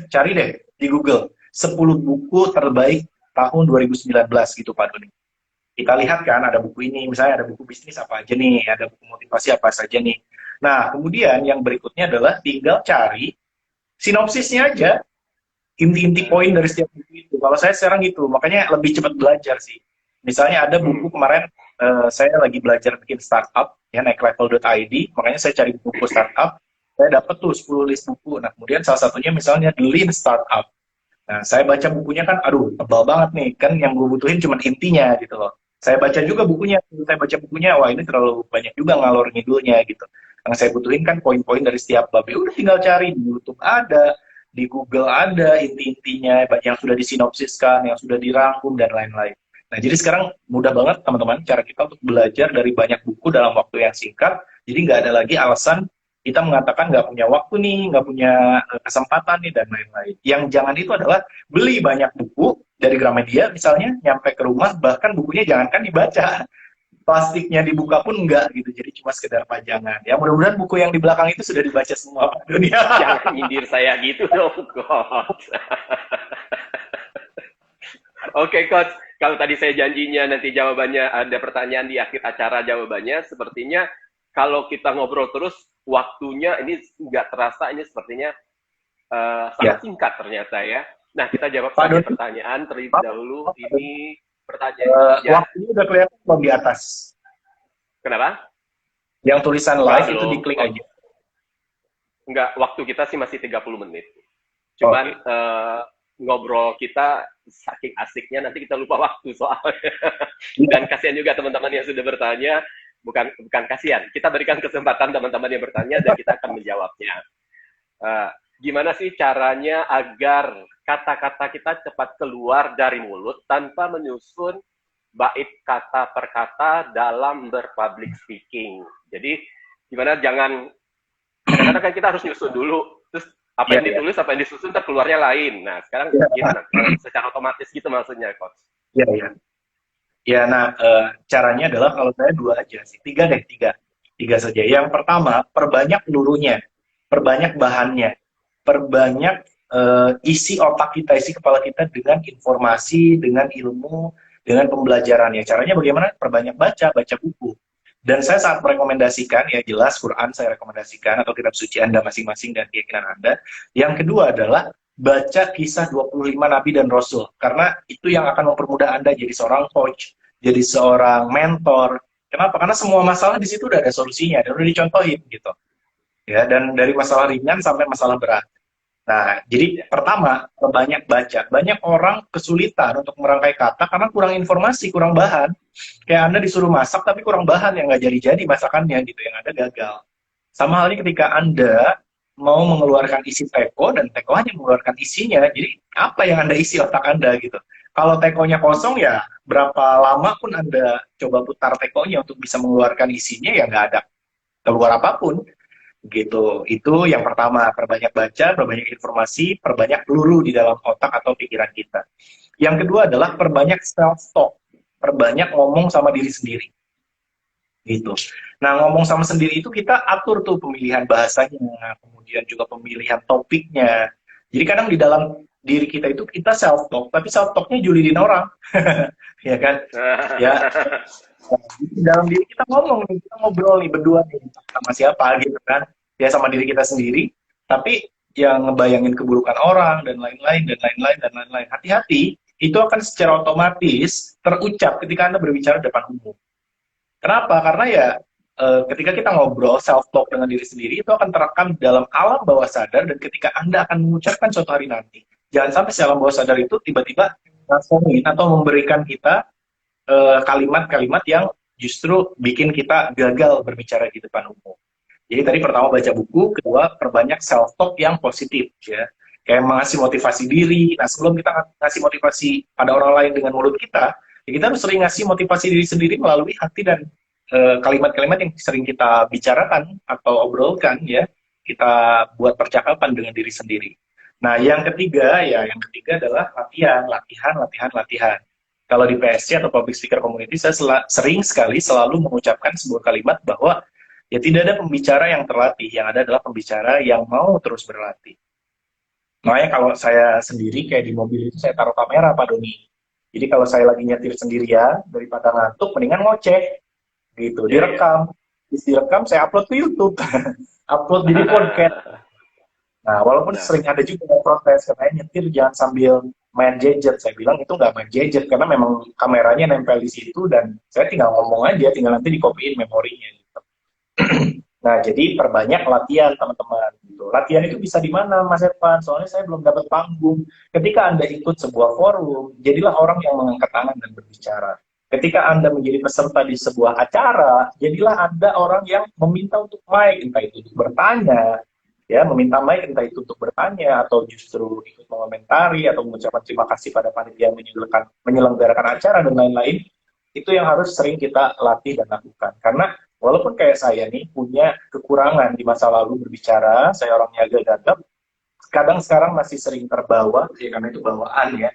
cari deh di Google, 10 buku terbaik tahun 2019 gitu Pak Doni. Kita lihat kan ada buku ini, misalnya ada buku bisnis apa aja nih, ada buku motivasi apa saja nih. Nah, kemudian yang berikutnya adalah tinggal cari sinopsisnya aja, inti-inti poin dari setiap buku itu. Kalau saya sekarang gitu, makanya lebih cepat belajar sih. Misalnya ada buku kemarin, saya lagi belajar bikin startup, ya naik level.id, makanya saya cari buku startup, saya dapat tuh 10 list buku. Nah, kemudian salah satunya misalnya The Lean Startup. Nah, saya baca bukunya kan, aduh, tebal banget nih. Kan yang gue butuhin cuma intinya gitu loh. Saya baca juga bukunya, wah ini terlalu banyak juga ngalor ngidulnya gitu. Yang saya butuhin kan poin-poin dari setiap bab. Ya udah tinggal cari di YouTube ada, di Google ada inti-intinya yang sudah disinopsiskan, yang sudah dirangkum dan lain-lain. Nah, jadi sekarang mudah banget teman-teman cara kita untuk belajar dari banyak buku dalam waktu yang singkat. Jadi nggak ada lagi alasan kita mengatakan nggak punya waktu nih, nggak punya kesempatan nih, dan lain-lain. Yang jangan itu adalah beli banyak buku dari Gramedia misalnya, nyampe ke rumah, bahkan bukunya jangankan dibaca. Plastiknya dibuka pun enggak gitu, jadi cuma sekedar pajangan. Ya mudah-mudahan buku yang di belakang itu sudah dibaca semua Pak Dunia. Jangan nyindir saya gitu dong, Coach. Oke, Coach. Kalau tadi saya janjinya nanti jawabannya ada pertanyaan di akhir acara jawabannya, sepertinya kalau kita ngobrol terus, waktunya ini nggak terasa, ini sepertinya sangat singkat ternyata ya. Nah, kita jawab saja pertanyaan terlebih dahulu. Ini pertanyaan. Waktunya udah kelihatan belum di atas? Kenapa? Yang tulisan live itu diklik aja. Enggak, waktu kita sih masih 30 menit. Cuman ngobrol kita saking asiknya nanti kita lupa waktu soalnya. Dan kasihan juga teman-teman yang sudah bertanya. Bukan kasihan, kita berikan kesempatan teman-teman yang bertanya dan kita akan menjawabnya. Gimana sih caranya agar kata-kata kita cepat keluar dari mulut tanpa menyusun bait kata per kata dalam berpublic speaking? Jadi gimana, kadang-kadang kan kita harus nyusun dulu, terus apa yang ditulis, apa yang disusun, terkeluarnya lain. Nah, sekarang gimana? Secara otomatis gitu maksudnya, Coach? Iya. Ya, nah caranya adalah kalau saya dua aja sih, tiga saja. Yang pertama, perbanyak pelurunya, perbanyak bahannya, perbanyak isi otak kita, isi kepala kita dengan informasi, dengan ilmu, dengan pembelajarannya. Caranya bagaimana? Perbanyak baca buku. Dan saya sangat merekomendasikan, ya jelas Quran saya rekomendasikan, atau kitab suci Anda masing-masing dan keyakinan Anda. Yang kedua adalah baca kisah 25 Nabi dan Rasul. Karena itu yang akan mempermudah Anda jadi seorang coach, jadi seorang mentor. Kenapa? Karena semua masalah di situ udah ada solusinya, dan udah dicontohin gitu. Ya, dan dari masalah ringan sampai masalah berat. Nah, jadi pertama, banyak baca. Banyak orang kesulitan untuk merangkai kata karena kurang informasi, kurang bahan. Kayak Anda disuruh masak tapi kurang bahan, yang nggak jadi-jadi masakannya gitu, yang ada gagal. Sama halnya ketika Anda mau mengeluarkan isi teko dan teko hanya mengeluarkan isinya, jadi apa yang Anda isi otak Anda gitu. Kalau tekonya kosong ya berapa lama pun Anda coba putar tekonya untuk bisa mengeluarkan isinya, ya nggak ada keluar apapun gitu. Itu yang pertama, perbanyak baca, perbanyak informasi, perbanyak peluru di dalam otak atau pikiran kita. Yang kedua adalah perbanyak self-talk, perbanyak ngomong sama diri sendiri gitu. Nah, ngomong sama sendiri itu kita atur tuh pemilihan bahasanya, kemudian juga pemilihan topiknya. Jadi kadang di dalam diri kita itu kita self talk, tapi self talknya julidin orang, ya kan? Ya, Nah, di dalam diri kita ngomong nih, kita ngobrol nih berdua nih sama siapa gitu kan, ya sama diri kita sendiri, tapi yang ngebayangin keburukan orang dan lain-lain dan lain-lain dan lain-lain. Hati-hati, itu akan secara otomatis terucap ketika Anda berbicara di depan umum. Kenapa? Karena ya ketika kita ngobrol self talk dengan diri sendiri itu akan terekam dalam alam bawah sadar, dan ketika Anda akan mengucapkan suatu hari nanti, jangan sampai si alam bawah sadar itu tiba-tiba ngomongin atau memberikan kita kalimat-kalimat yang justru bikin kita gagal berbicara di depan umum. Jadi tadi pertama baca buku, kedua perbanyak self talk yang positif ya. Kayak mengasih motivasi diri. Nah, sebelum kita ngasih motivasi pada orang lain dengan mulut kita, ya kita harus sering ngasih motivasi diri sendiri melalui hati dan kalimat-kalimat yang sering kita bicarakan atau obrolkan ya. Kita buat percakapan dengan diri sendiri. Nah, yang ketiga adalah latihan, latihan, latihan, latihan. Kalau di PSC atau Public Speaker Community, saya sering sekali selalu mengucapkan sebuah kalimat bahwa ya tidak ada pembicara yang terlatih, yang ada adalah pembicara yang mau terus berlatih. Makanya kalau saya sendiri kayak di mobil itu saya taruh kamera, Pak Doni. Jadi kalau saya lagi nyetir sendirian, daripada ngantuk, mendingan ngoceh gitu, direkam. Terus direkam, saya upload ke YouTube. Upload jadi podcast. Nah, walaupun sering ada juga yang protes, katanya nyetir jangan sambil main gadget. Saya bilang itu nggak main gadget, karena memang kameranya nempel di situ, dan saya tinggal ngomong aja, tinggal nanti dikopiin memorinya. Gitu. Nah, jadi perbanyak latihan, teman-teman. Gitu. Latihan itu bisa di mana, Mas Evan? Soalnya saya belum dapat panggung. Ketika Anda ikut sebuah forum, jadilah orang yang mengangkat tangan dan berbicara. Ketika Anda menjadi peserta di sebuah acara, jadilah Anda orang yang meminta untuk mic, entah itu untuk bertanya, ya, meminta mic entah itu untuk bertanya, atau justru ikut mengomentari, atau mengucapkan terima kasih pada panitia yang menyelenggarakan acara, dan lain-lain. Itu yang harus sering kita latih dan lakukan. Karena walaupun kayak saya nih punya kekurangan di masa lalu berbicara, saya orangnya agak gagap, kadang sekarang masih sering terbawa, ya karena itu bawaan ya.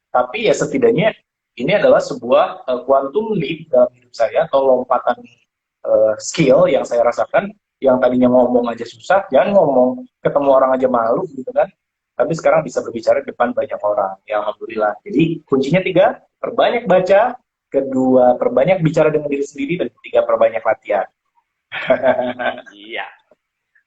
Tapi ya setidaknya ini adalah sebuah quantum leap dalam hidup saya, atau lompatan skill yang saya rasakan, yang tadinya ngomong aja susah, jangan ngomong, ketemu orang aja malu gitu kan. Tapi sekarang bisa berbicara di depan banyak orang, ya alhamdulillah. Jadi kuncinya 3, perbanyak baca, kedua perbanyak bicara dengan diri sendiri, dan ketiga perbanyak latihan. Iya.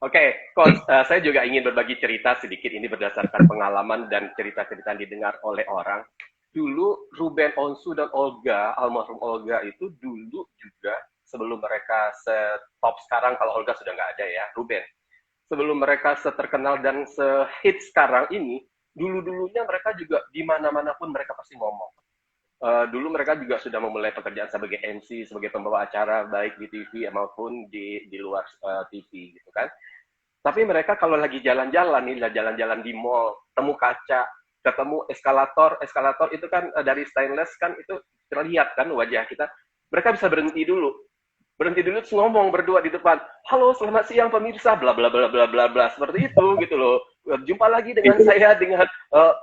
Oke, Coach, saya juga ingin berbagi cerita sedikit ini berdasarkan pengalaman dan cerita-cerita yang didengar oleh orang. Dulu Ruben Onsu dan Olga, almarhum Olga itu dulu juga sebelum mereka setop sekarang, kalau Olga sudah nggak ada ya, Ruben. Sebelum mereka seterkenal dan sehit sekarang ini, dulu-dulunya mereka juga di mana-mana pun mereka pasti ngomong. Dulu mereka juga sudah memulai pekerjaan sebagai MC, sebagai pembawa acara, baik di TV maupun di luar TV gitu kan. Tapi mereka kalau lagi jalan-jalan nih, jalan-jalan di mall, temu kaca, ketemu eskalator itu kan dari stainless kan, itu terlihat kan wajah kita. Mereka bisa berhenti dulu terus ngomong berdua di depan, halo selamat siang pemirsa, bla bla bla bla bla bla, seperti itu gitu loh. Jumpa lagi dengan saya, dengan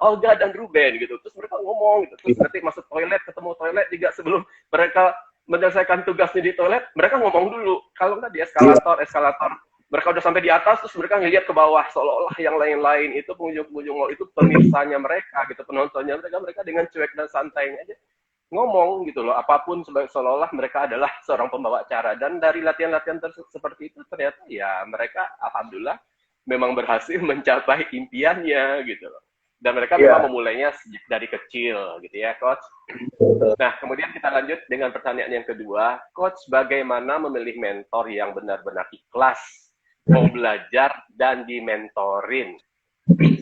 Olga dan Ruben gitu. Terus mereka ngomong gitu. Terus nanti masuk toilet, ketemu toilet juga, sebelum mereka menyelesaikan tugasnya di toilet, mereka ngomong dulu. Kalau nggak di eskalator mereka udah sampai di atas, terus mereka ngeliat ke bawah, seolah-olah yang lain-lain itu pengunjung-pengunjung mall itu pemirsanya mereka gitu, penontonnya mereka dengan cuek dan santai aja ngomong gitu loh, apapun seolah-olah mereka adalah seorang pembawa acara. Dan dari latihan-latihan seperti itu ternyata ya mereka alhamdulillah memang berhasil mencapai impiannya gitu loh. Dan mereka memang memulainya sejak dari kecil gitu ya, Coach. Nah, kemudian kita lanjut dengan pertanyaan yang kedua. Coach, bagaimana memilih mentor yang benar-benar ikhlas mau belajar dan dimentorin?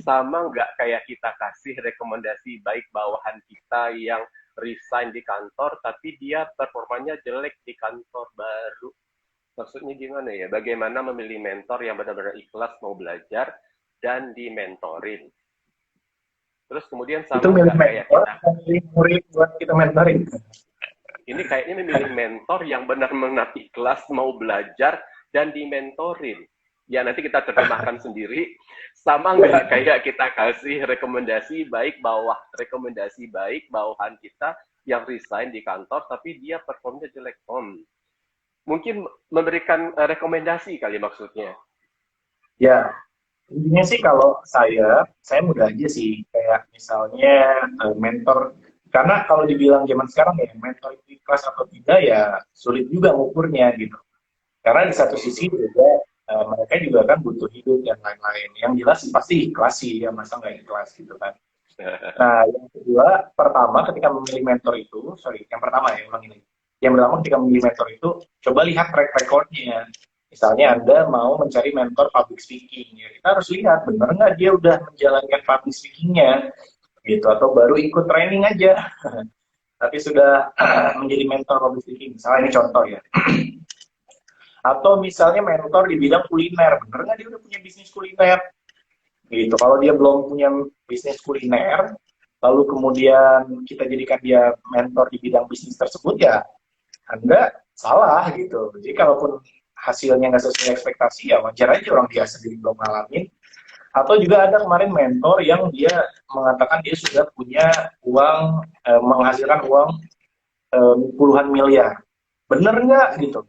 Sama nggak kayak kita kasih rekomendasi baik bawahan kita yang resign di kantor, tapi dia performanya jelek di kantor baru. Maksudnya gimana ya? Bagaimana memilih mentor yang benar-benar ikhlas mau belajar dan dimentorin? Terus kemudian sama nggak kayak kita murid buat kita mentoring. Ini kayaknya memilih mentor yang benar-benar ikhlas mau belajar dan dimentorin. Ya nanti kita terjemahkan sendiri. Sama nggak kayak kita kasih rekomendasi baik bawahan kita yang resign di kantor tapi dia performnya jelek. Mungkin memberikan rekomendasi kali maksudnya. Ya, intinya sih kalau saya mudah aja sih, kayak misalnya mentor Karena kalau dibilang zaman sekarang ya, mentor itu ikhlas atau tidak ya sulit juga ngukurnya gitu. Karena di satu sisi juga mereka juga kan butuh hidup dan lain-lain. Yang jelas pasti ikhlas sih, ya masa nggak ikhlas gitu kan. Nah, yang kedua, pertama ketika memilih mentor itu, yang pertama ya, ulang ini. Yang pertama ketika memilih mentor itu, coba lihat track record-nya. Misalnya Anda mau mencari mentor public speaking, ya kita harus lihat benar nggak dia udah menjalankan public speaking-nya, gitu. Atau baru ikut training aja, tapi sudah menjadi mentor public speaking. Misalnya ini contoh ya. Atau misalnya mentor di bidang kuliner, benar nggak dia udah punya bisnis kuliner? Gitu. Kalau dia belum punya bisnis kuliner, lalu kemudian kita jadikan dia mentor di bidang bisnis tersebut, ya Anda salah gitu. Jadi kalaupun hasilnya nggak sesuai ekspektasi, ya wajar aja orang dia sendiri belum ngalamin. Atau juga ada kemarin mentor yang dia mengatakan dia sudah punya uang, menghasilkan uang puluhan miliar. Bener nggak gitu?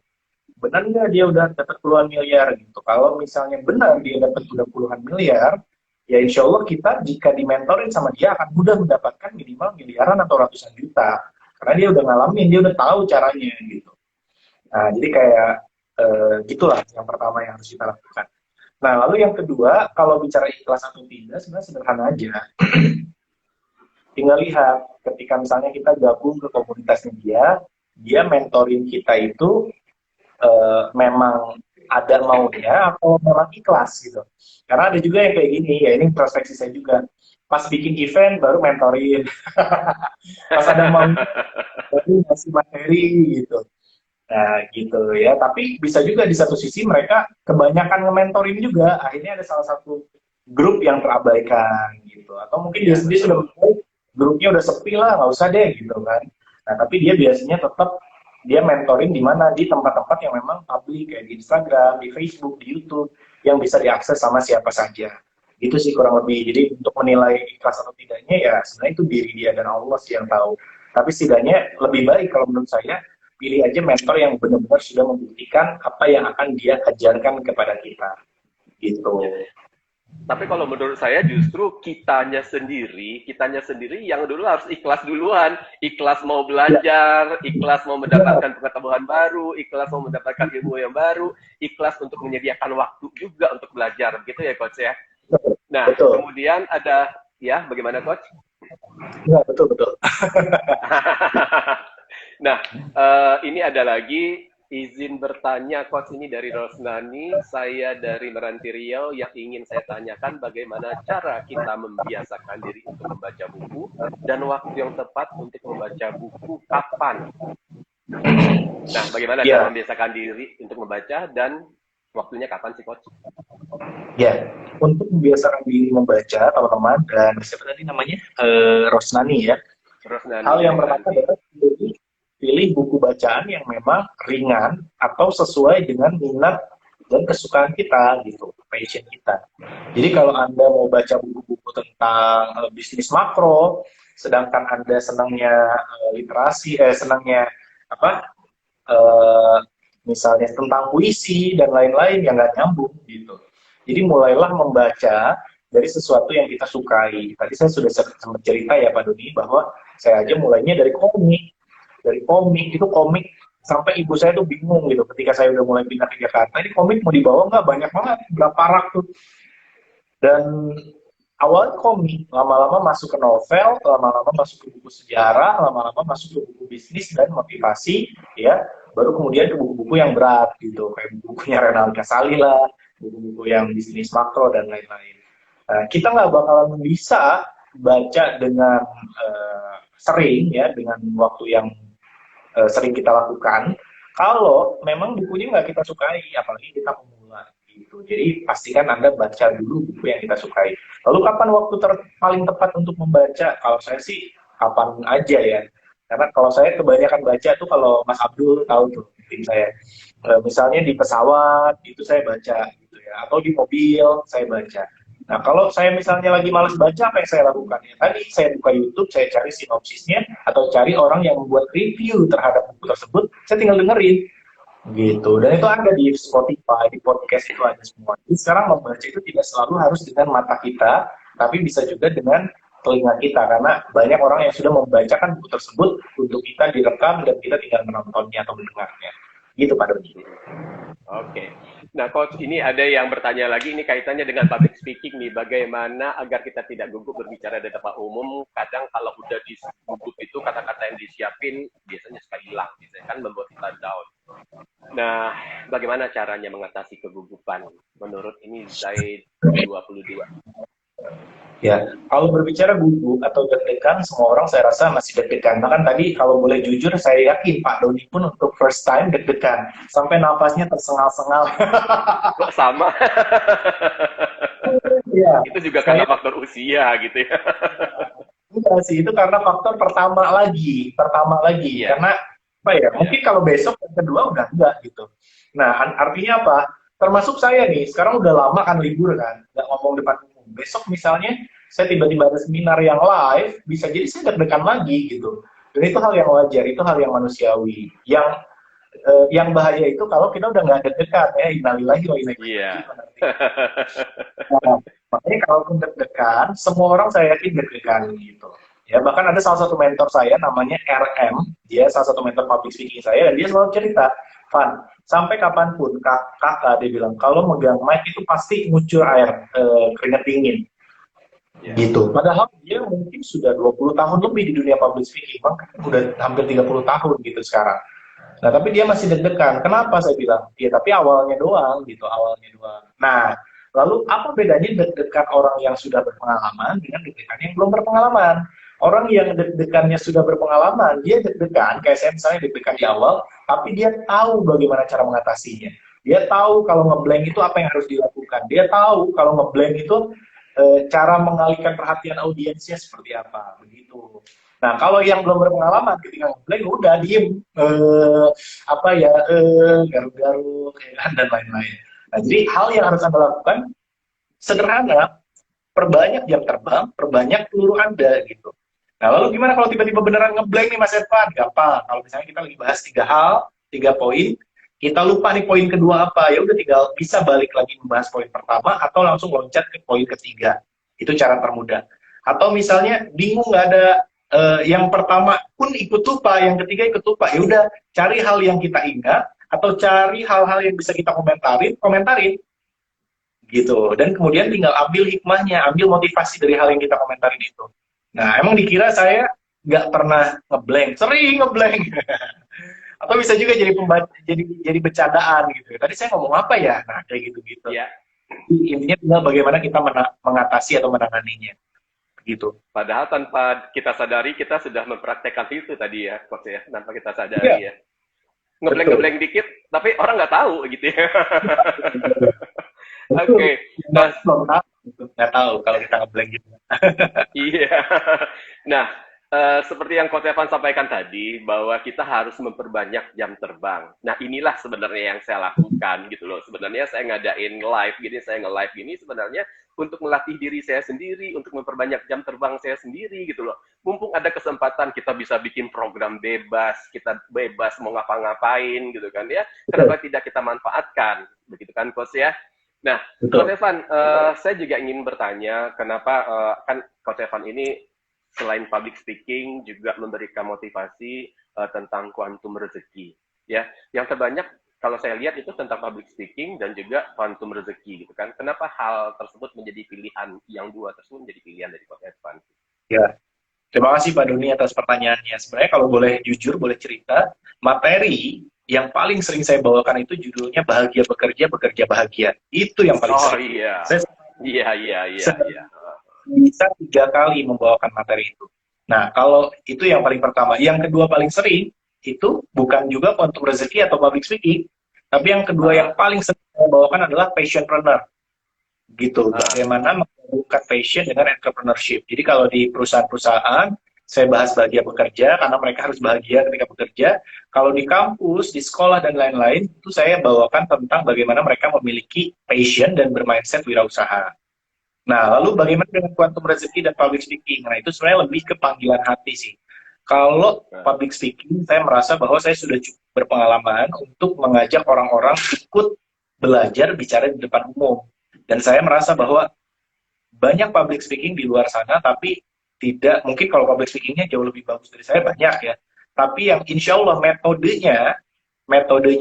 Benar nggak dia udah dapat puluhan miliar gitu? Kalau misalnya benar dia dapat udah puluhan miliar, ya insya Allah kita jika dimentorin sama dia akan mudah mendapatkan minimal miliaran atau ratusan juta. Karena dia udah ngalamin, dia udah tahu caranya gitu. Nah, jadi kayak gitulah yang pertama yang harus kita lakukan. Nah, lalu yang kedua, kalau bicara ikhlas atau tidak, sebenarnya sederhana aja. Tinggal lihat, ketika misalnya kita gabung ke komunitasnya dia mentorin kita itu memang ada maunya atau memang ikhlas gitu. Karena ada juga yang kayak gini, ya ini introspeksi saya juga. Pas bikin event baru mentorin. Pas ada mau baru ngasih materi gitu. Nah gitu ya, tapi bisa juga di satu sisi mereka kebanyakan nge-mentorin juga. Akhirnya ada salah satu grup yang terabaikan gitu. Atau mungkin dia sendiri sudah grupnya udah sepi lah, nggak usah deh gitu kan. Nah tapi dia biasanya tetap dia mentorin di mana, di tempat-tempat yang memang publik, kayak di Instagram, di Facebook, di YouTube, yang bisa diakses sama siapa saja. Gitu sih kurang lebih. Jadi untuk menilai ikhlas atau tidaknya ya sebenarnya itu diri dia dan Allah sih yang tahu. Tapi setidaknya lebih baik kalau menurut saya pilih aja mentor yang benar-benar sudah membuktikan apa yang akan dia ajarkan kepada kita. Gitu. Tapi kalau menurut saya justru kitanya sendiri yang dulu harus ikhlas duluan. Ikhlas mau belajar, ikhlas mau mendapatkan pengetahuan baru, ikhlas mau mendapatkan ilmu yang baru, ikhlas untuk menyediakan waktu juga untuk belajar. Begitu ya, Coach ya? Nah, betul. Kemudian ada, ya bagaimana Coach? Ya, betul. Nah, ini ada lagi. Izin bertanya, Coach, ini dari Rosnani, saya dari Meranti Riau, yang ingin saya tanyakan bagaimana cara kita membiasakan diri untuk membaca buku, dan waktu yang tepat untuk membaca buku kapan? Nah, bagaimana cara membiasakan diri untuk membaca, dan waktunya kapan sih, Coach? Ya, untuk membiasakan diri membaca, teman-teman, dan siapa tadi namanya? Rosnani ya. Rosnani, hal yang pertama adalah pilih buku bacaan yang memang ringan atau sesuai dengan minat dan kesukaan kita gitu, passion kita. Jadi kalau Anda mau baca buku-buku tentang bisnis makro, sedangkan Anda senangnya literasi, senangnya apa? Misalnya tentang puisi dan lain-lain yang nggak nyambung gitu. Jadi mulailah membaca dari sesuatu yang kita sukai. Tadi saya sudah sempat cerita ya Pak Doni bahwa saya aja mulainya dari komik. Dari komik, itu komik sampai ibu saya tuh bingung gitu ketika saya udah mulai pindah ke Jakarta, ini komik mau dibawa nggak? Banyak banget, berapa rak tuh. Dan awalnya komik, lama-lama masuk ke novel, lama-lama masuk ke buku sejarah, lama-lama masuk ke buku bisnis dan motivasi, ya. Baru kemudian ke buku-buku yang berat gitu, kayak bukunya Renal Kasali lah, buku-buku yang bisnis makro dan lain-lain. Kita nggak bakalan bisa baca dengan sering ya, dengan waktu yang sering kita lakukan kalau memang bukunya nggak kita sukai, apalagi kita pemula gitu. Jadi pastikan Anda baca dulu buku yang kita sukai. Lalu kapan waktu paling tepat untuk membaca? Kalau saya sih kapan aja ya, karena kalau saya kebanyakan baca tuh kalau Mas Abdul tahu tuh mungkin saya misalnya di pesawat itu saya baca gitu ya, atau di mobil saya baca. Nah, kalau saya misalnya lagi malas baca, apa yang saya lakukan? Ya, tadi saya buka YouTube, saya cari sinopsisnya, atau cari orang yang membuat review terhadap buku tersebut, saya tinggal dengerin. Gitu. Dan itu ada di Spotify, di podcast itu ada semua. Jadi sekarang membaca itu tidak selalu harus dengan mata kita, tapi bisa juga dengan telinga kita, karena banyak orang yang sudah membacakan buku tersebut untuk kita direkam dan kita tinggal menontonnya atau mendengarnya. Gitu Pak Doni. Oke. Nah, Coach, ini ada yang bertanya lagi, ini kaitannya dengan public speaking nih, bagaimana agar kita tidak gugup berbicara di depan umum. Kadang kalau udah di gugup itu, kata-kata yang disiapin biasanya suka hilang, biasanya kan membuat kita down. Nah, bagaimana caranya mengatasi kegugupan? Menurut ini Zaid 22. Ya, kalau berbicara gugup atau deg-degan, semua orang saya rasa masih deg-degan. Bahkan tadi kalau boleh jujur, saya yakin Pak Doni pun untuk first time deg-degan. Sampai napasnya tersengal-sengal. Kok sama? Ya, itu juga karena faktor usia gitu ya. Enggak sih, itu karena faktor pertama lagi. Iya. Karena apa ya, mungkin kalau besok yang kedua udah enggak gitu. Nah, artinya apa? Termasuk saya nih, sekarang udah lama kan libur kan, nggak ngomong depan umum. Besok misalnya saya tiba-tiba ada seminar yang live, bisa jadi saya deg-degan lagi gitu. Dan itu hal yang wajar, itu hal yang manusiawi. Yang bahaya itu kalau kita udah nggak deg-degan, ya innalillahi wa inna ilaihi Iya. raji'un. Nah, makanya kalaupun deg-degan, semua orang saya yakin deg-degan gitu. Ya, bahkan ada salah satu mentor saya namanya RM, dia salah satu mentor public speaking saya, dan dia selalu cerita, Van, sampai kapanpun kakak dia bilang, kalau megang mic itu pasti ngucur air keringat dingin. Yeah. Gitu. Padahal dia mungkin sudah 20 tahun lebih di dunia public speaking, bahkan udah hampir 30 tahun gitu sekarang. Nah, tapi dia masih deg-degan. Kenapa saya bilang? Ya, tapi awalnya doang gitu, awalnya doang. Nah, lalu apa bedanya deg-degan orang yang sudah berpengalaman dengan deg-degan yang belum berpengalaman? Orang yang deg-degannya sudah berpengalaman, dia deg-degan, kayak saya misalnya deg-degan di awal, tapi dia tahu bagaimana cara mengatasinya. Dia tahu kalau ngeblank itu apa yang harus dilakukan. Dia tahu kalau ngeblank itu cara mengalihkan perhatian audiensnya seperti apa, begitu. Nah, kalau yang belum berpengalaman ketika ngeblank udah diem, garuk-garuk dan lain-lain. Nah, jadi hal yang harus Anda lakukan sederhana, perbanyak jam terbang, perbanyak peluru Anda gitu. Nah, lalu gimana kalau tiba-tiba beneran ngeblank nih Mas Edvan? Gampang. Kalau misalnya kita lagi bahas 3 hal, 3 poin, kita lupa nih poin kedua apa, ya udah tinggal bisa balik lagi membahas poin pertama atau langsung loncat ke poin ketiga. Itu cara termudah. Atau misalnya bingung nggak ada yang pertama pun ikut lupa, yang ketiga ikut lupa, ya udah cari hal yang kita ingat atau cari hal-hal yang bisa kita komentarin gitu. Dan kemudian tinggal ambil hikmahnya, ambil motivasi dari hal yang kita komentarin itu. Nah, emang dikira saya nggak pernah ngeblank, sering ngeblank. Atau bisa juga jadi bercandaan gitu. Tadi saya ngomong apa ya? Nah, kayak gitu-gitu. Ya. Intinya tinggal bagaimana kita mengatasi atau menanganinya. Gitu. Padahal tanpa kita sadari, kita sudah mempraktekkan itu tadi ya, Coach ya, tanpa kita sadari ya. Ngeblank dikit, tapi orang nggak tahu gitu ya. Oke. Nah, nggak tahu kalau kita ngeblank gitu. Iya. Nah, seperti yang Coach Evan sampaikan tadi, bahwa kita harus memperbanyak jam terbang. Nah, inilah sebenarnya yang saya lakukan gitu loh. Sebenarnya saya ngadain live gini, saya nge-live gini sebenarnya untuk melatih diri saya sendiri, untuk memperbanyak jam terbang saya sendiri gitu loh. Mumpung ada kesempatan kita bisa bikin program bebas, kita bebas mau ngapa-ngapain gitu kan ya. Kenapa tidak kita manfaatkan? Begitu kan Coach ya? Nah, Coach Evan, saya juga ingin bertanya, kenapa kan Coach Evan ini selain public speaking juga memberikan motivasi tentang kuantum rezeki, ya. Yang terbanyak kalau saya lihat itu tentang public speaking dan juga kuantum rezeki, gitu kan. Kenapa hal tersebut menjadi pilihan, yang dua tersebut menjadi pilihan dari Coach Evan? Ya, terima kasih Pak Doni atas pertanyaannya. Sebenarnya kalau boleh jujur, boleh cerita, materi yang paling sering saya bawakan itu judulnya Bahagia Bekerja, Bekerja Bahagia. Itu yang paling sering. Iya. Iya. Bisa 3 kali membawakan materi itu. Nah, kalau itu yang paling pertama. Yang kedua paling sering, itu bukan juga kuantum rezeki atau public speaking, tapi yang kedua yang paling sering saya bawakan adalah passionpreneur. Gitu, bagaimana menggabungkan passion dengan entrepreneurship. Jadi kalau di perusahaan-perusahaan, saya bahas bahagia bekerja, karena mereka harus bahagia ketika bekerja. Kalau di kampus, di sekolah, dan lain-lain, itu saya bawakan tentang bagaimana mereka memiliki passion dan bermindset wirausaha. Nah, lalu bagaimana dengan kuantum rezeki dan public speaking? Nah, itu sebenarnya lebih ke panggilan hati sih. Kalau public speaking, saya merasa bahwa saya sudah cukup berpengalaman untuk mengajak orang-orang ikut belajar bicara di depan umum. Dan saya merasa bahwa banyak public speaking di luar sana, tapi tidak, mungkin kalau public speakingnya jauh lebih bagus dari saya banyak ya, tapi yang insya Allah metodenya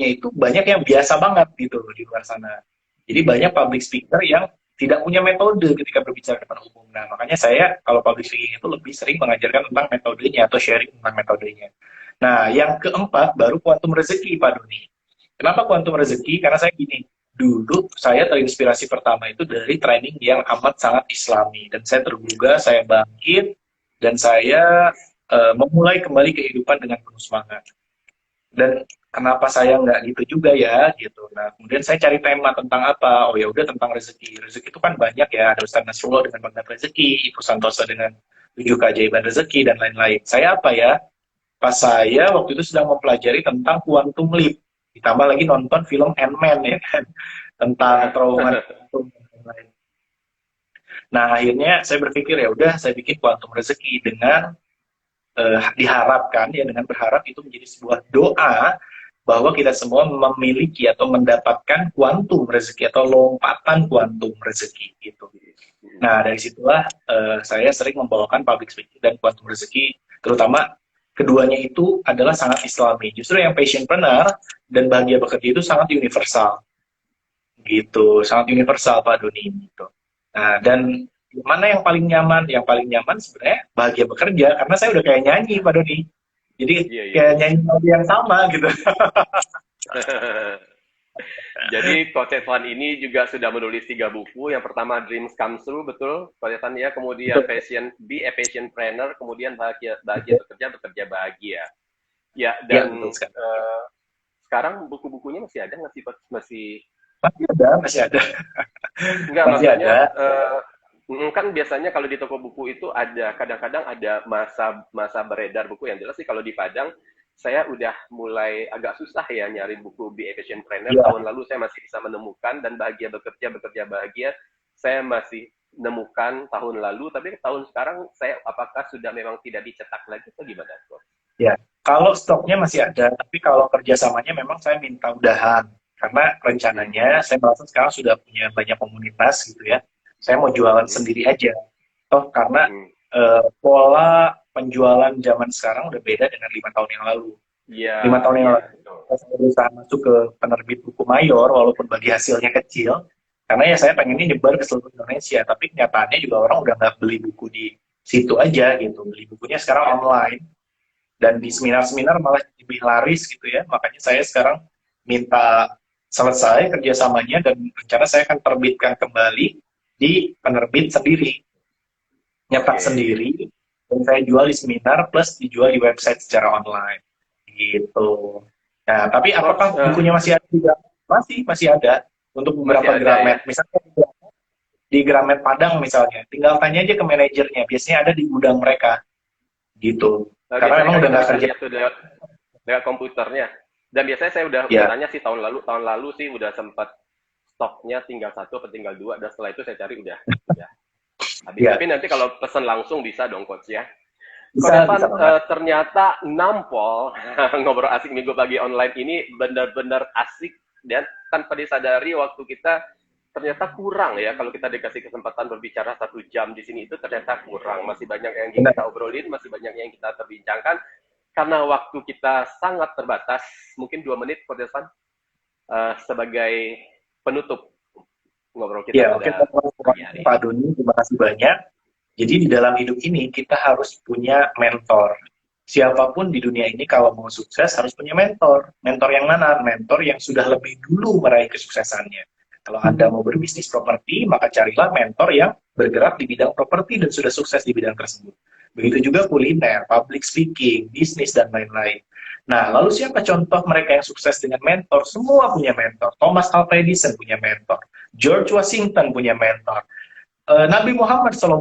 itu banyak yang biasa banget gitu loh di luar sana. Jadi banyak public speaker yang tidak punya metode ketika berbicara depan umum. Nah, makanya saya kalau public speaking itu lebih sering mengajarkan tentang metodenya atau sharing tentang metodenya. Nah, yang keempat baru kuantum rezeki, Pak Doni. Kenapa kuantum rezeki? Karena saya gini, dulu saya terinspirasi pertama itu dari training yang amat sangat islami. Dan saya tergugah, saya bangkit, dan saya memulai kembali kehidupan dengan penuh semangat. Dan kenapa saya nggak gitu juga ya gitu. Nah, kemudian saya cari tema tentang apa. Oh ya udah, tentang rezeki. Rezeki itu kan banyak ya, ada Ustaz Nasrullah dengan Magnet Rezeki, Ibu Santosa dengan 7 keajaiban rezeki, dan lain-lain. Saya apa ya, pas saya waktu itu sedang mempelajari tentang quantum leap, ditambah lagi nonton film Ant-Man ya kan, tentang terowongan quantum dan lain-lain. Nah, akhirnya saya berpikir ya udah, saya bikin quantum rezeki dengan diharapkan ya, dengan berharap itu menjadi sebuah doa bahwa kita semua memiliki atau mendapatkan kuantum rezeki atau lompatan kuantum rezeki gitu. Nah, dari situlah saya sering membawakan public speaking dan kuantum rezeki, terutama keduanya itu adalah sangat islami. Justru yang passionpreneur dan bahagia bekerja itu sangat universal gitu, sangat universal Pak Doni gitu. Nah, dan mana yang paling nyaman? Yang paling nyaman sebenarnya bahagia bekerja, karena saya udah kayak nyanyi Pak Doni. Jadi kayak nyanyi lagu yang sama gitu. Jadi Coach Edwan ini juga sudah menulis 3 buku. Yang pertama Dreams Come True, betul Coach Edwan ya. Kemudian Be a Passionpreneur, kemudian bahagia bekerja bahagia. Ya, dan sekarang buku-bukunya masih ada nggak sih, Masih ada. Enggak, maksudnya kan biasanya kalau di toko buku itu ada, kadang-kadang ada masa beredar buku. Yang jelas sih kalau di Padang saya udah mulai agak susah ya nyari buku Be a Passionpreneur. Tahun lalu saya masih bisa menemukan, dan bahagia bekerja bahagia saya masih menemukan tahun lalu, tapi tahun sekarang saya apakah sudah memang tidak dicetak lagi atau gimana, Coach? Ya, kalau stoknya masih ada, tapi kalau kerjasamanya memang saya minta udahan, karena rencananya saya merasa sekarang sudah punya banyak komunitas gitu ya. Saya mau jualan sendiri aja. Toh karena pola penjualan zaman sekarang udah beda dengan 5 tahun yang lalu. 5 tahun yang lalu saya berusaha masuk ke penerbit buku mayor, walaupun bagi hasilnya kecil, karena ya saya pengennya nyebar ke seluruh Indonesia. Tapi kenyataannya juga orang udah nggak beli buku di situ aja gitu, beli bukunya sekarang online, dan di seminar-seminar malah lebih laris gitu ya. Makanya saya sekarang minta selesai kerjasamanya, dan rencana saya akan terbitkan kembali di penerbit sendiri, nyetak sendiri, dan saya jual di seminar plus dijual di website secara online gitu. Nah, tapi apakah bukunya masih ada juga? Masih ada untuk beberapa Gramet. Misalnya di Gramet Padang misalnya, tinggal tanya aja ke manajernya, biasanya ada di gudang mereka gitu. Karena memang udah nggak kerja dengan komputernya. Dan biasanya saya udah tanya sih tahun lalu sih udah sempat stoknya tinggal 1 atau tinggal 2, dan setelah itu saya cari udah habis. Tapi nanti kalau pesan langsung bisa dong, Coach ya. Bisa. Ternyata nampol ngobrol asik minggu pagi online ini benar-benar asik, dan tanpa disadari waktu kita ternyata kurang ya. Kalau kita dikasih kesempatan berbicara 1 jam di sini itu ternyata kurang. Masih banyak yang kita obrolin, masih banyak yang kita terbincangkan. Karena waktu kita sangat terbatas, mungkin 2 menit, Coach Edwan, sebagai penutup ngobrol kita. Pak Doni, terima kasih banyak. Jadi di dalam hidup ini kita harus punya mentor. Siapapun di dunia ini kalau mau sukses harus punya mentor. Mentor yang mana? Mentor yang sudah lebih dulu meraih kesuksesannya. Kalau Anda mau berbisnis properti, maka carilah mentor yang bergerak di bidang properti dan sudah sukses di bidang tersebut. Begitu juga kuliner, public speaking, bisnis, dan lain-lain. Nah, lalu siapa contoh mereka yang sukses dengan mentor? Semua punya mentor. Thomas Alva Edison punya mentor. George Washington punya mentor. Nabi Muhammad SAW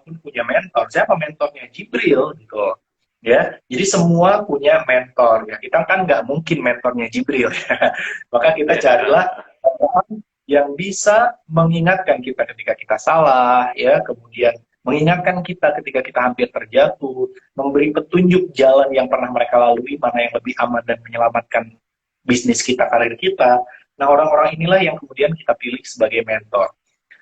pun punya mentor. Siapa mentornya? Jibril, gitu. Ya, jadi semua punya mentor. Ya, kita kan nggak mungkin mentornya Jibril. Ya. Maka kita carilah orang yang bisa mengingatkan kita ketika kita salah, ya, kemudian mengingatkan kita ketika kita hampir terjatuh, memberi petunjuk jalan yang pernah mereka lalui, mana yang lebih aman dan menyelamatkan bisnis kita, karir kita. Nah, orang-orang inilah yang kemudian kita pilih sebagai mentor.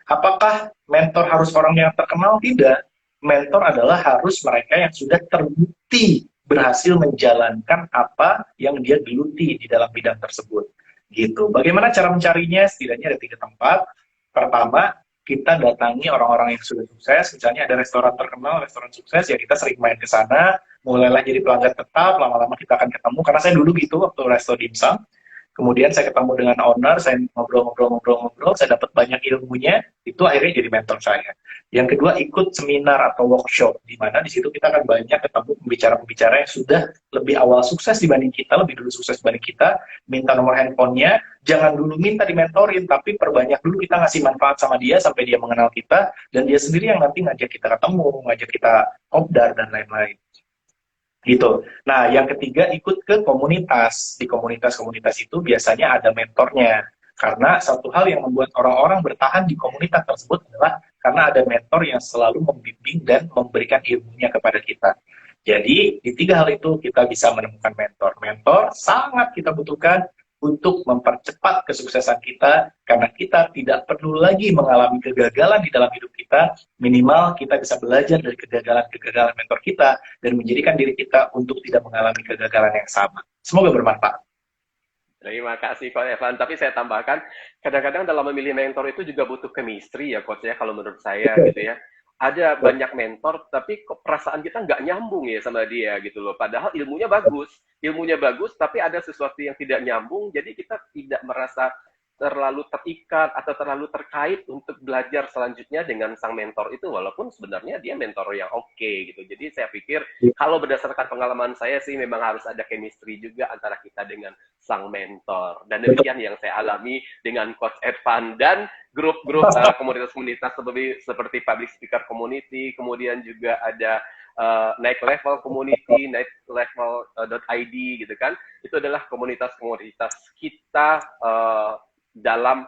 Apakah mentor harus orang yang terkenal? Tidak. mentor adalah harus mereka yang sudah terbukti berhasil menjalankan apa yang dia geluti di dalam bidang tersebut. Gitu. Bagaimana cara mencarinya? Setidaknya ada 3 tempat. Pertama, kita datangi orang-orang yang sudah sukses. Misalnya ada restoran terkenal, restoran sukses, ya kita sering main ke sana, mulailah jadi pelanggan tetap, lama-lama kita akan ketemu. Karena saya dulu gitu waktu resto dimsum. Kemudian saya ketemu dengan owner, saya ngobrol, saya dapat banyak ilmunya, itu akhirnya jadi mentor saya. Yang kedua, ikut seminar atau workshop, di mana di situ kita akan banyak ketemu pembicara-pembicara yang sudah lebih awal sukses dibanding kita, lebih dulu sukses dibanding kita, minta nomor handphonenya, jangan dulu minta dimentorin, tapi perbanyak dulu kita ngasih manfaat sama dia sampai dia mengenal kita, dan dia sendiri yang nanti ngajak kita ketemu, ngajak kita kopdar, dan lain-lain. Gitu. Nah, yang ketiga, ikut ke komunitas. Di komunitas-komunitas itu biasanya ada mentornya. Karena satu hal yang membuat orang-orang bertahan di komunitas tersebut adalah karena ada mentor yang selalu membimbing dan memberikan ilmunya kepada kita. Jadi, di 3 hal itu kita bisa menemukan mentor. Mentor sangat kita butuhkan untuk mempercepat kesuksesan kita, karena kita tidak perlu lagi mengalami kegagalan di dalam hidup kita. Minimal kita bisa belajar dari kegagalan-kegagalan mentor kita dan menjadikan diri kita untuk tidak mengalami kegagalan yang sama. Semoga bermanfaat. Terima kasih Coach Evan. Tapi saya tambahkan, kadang-kadang dalam memilih mentor itu juga butuh chemistry ya Coach ya, kalau menurut saya gitu ya. Ada banyak mentor, tapi kok perasaan kita nggak nyambung ya sama dia gitu loh. Padahal ilmunya bagus, tapi ada sesuatu yang tidak nyambung, jadi kita tidak merasa terlalu terikat atau terlalu terkait untuk belajar selanjutnya dengan sang mentor itu, walaupun sebenarnya dia mentor yang oke gitu. Jadi saya pikir kalau berdasarkan pengalaman saya sih memang harus ada chemistry juga antara kita dengan sang mentor. Dan demikian yang saya alami dengan Coach Evan dan grup-grup komunitas-komunitas seperti Public Speaker Community, kemudian juga ada Naik Level Community, naiklevel.id gitu kan. Itu adalah komunitas-komunitas kita dalam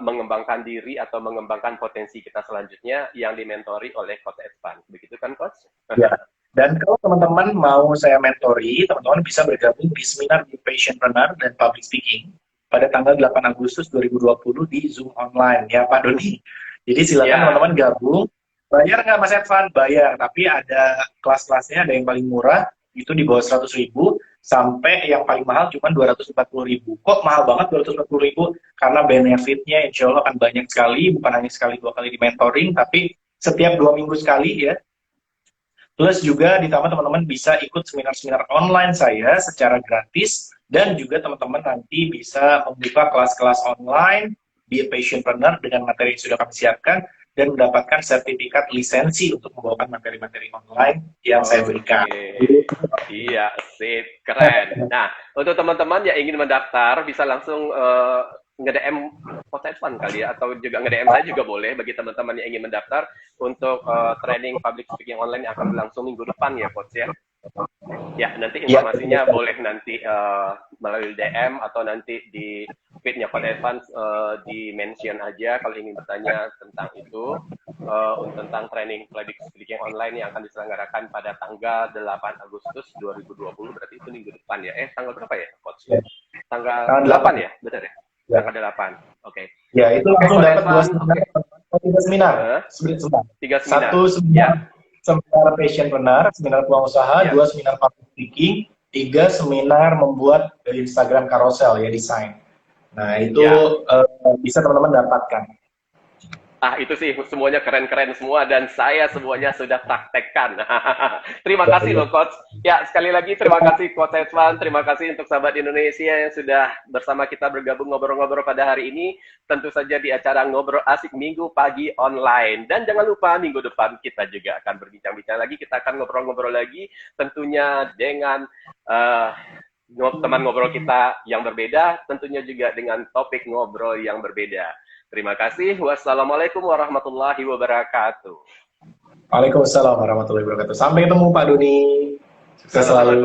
mengembangkan diri atau mengembangkan potensi kita selanjutnya yang dimentori oleh Coach Evan. Begitu kan, Coach? Ya. Dan kalau teman-teman mau saya mentori, teman-teman bisa bergabung di seminar di Passionpreneur dan Public Speaking pada tanggal 8 Agustus 2020 di Zoom online, ya Pak Doni. Jadi silakan teman-teman gabung. Bayar nggak Mas Evan? Bayar, tapi ada kelas-kelasnya, ada yang paling murah, itu di bawah 100.000, sampai yang paling mahal cuma 240.000. Kok mahal banget 240.000? Karena benefitnya insya Allah akan banyak sekali, bukan hanya sekali 2 kali di mentoring, tapi setiap 2 minggu sekali ya. Plus juga ditambah teman-teman bisa ikut seminar-seminar online saya secara gratis, dan juga teman-teman nanti bisa membuka kelas-kelas online di Passionpreneur dengan materi yang sudah kami siapkan, dan mendapatkan sertifikat lisensi untuk membawakan materi-materi online yang saya berikan. Iya, sip, keren. Nah, untuk teman-teman yang ingin mendaftar, bisa langsung nge-DM Coach Evan kali ya, atau juga nge-DM saya juga boleh bagi teman-teman yang ingin mendaftar untuk training public speaking online yang akan berlangsung minggu depan ya, Coach ya. Ya, nanti informasinya boleh nanti melalui DM atau nanti di feed-nya Coach Evan di mention aja kalau ingin bertanya tentang itu, tentang training public speaking online yang akan diselenggarakan pada tanggal 8 Agustus 2020, berarti itu minggu depan ya. Tanggal berapa ya, Coach? Tanggal 8 ya, benar ya? Tanggal 8. Oke. Ya, itu langsung dapat 2 seminar. 3 seminar. 1 seminar seminar Passionpreneur, seminar peluang usaha, 2 seminar public speaking, 3 seminar membuat Instagram carousel ya, desain. Nah, itu bisa teman-teman dapatkan. Itu sih semuanya keren-keren semua dan saya semuanya sudah praktekkan. Terima kasih loh Coach. Ya, sekali lagi terima kasih Coach Evan, terima kasih untuk sahabat Indonesia yang sudah bersama kita bergabung ngobrol-ngobrol pada hari ini. Tentu saja di acara Ngobrol Asik Minggu Pagi Online. Dan jangan lupa minggu depan kita juga akan berbincang-bincang lagi, kita akan ngobrol-ngobrol lagi tentunya dengan teman ngobrol kita yang berbeda, tentunya juga dengan topik ngobrol yang berbeda. Terima kasih. Wassalamualaikum warahmatullahi wabarakatuh. Waalaikumsalam warahmatullahi wabarakatuh. Sampai ketemu Pak Doni. Sukses selalu.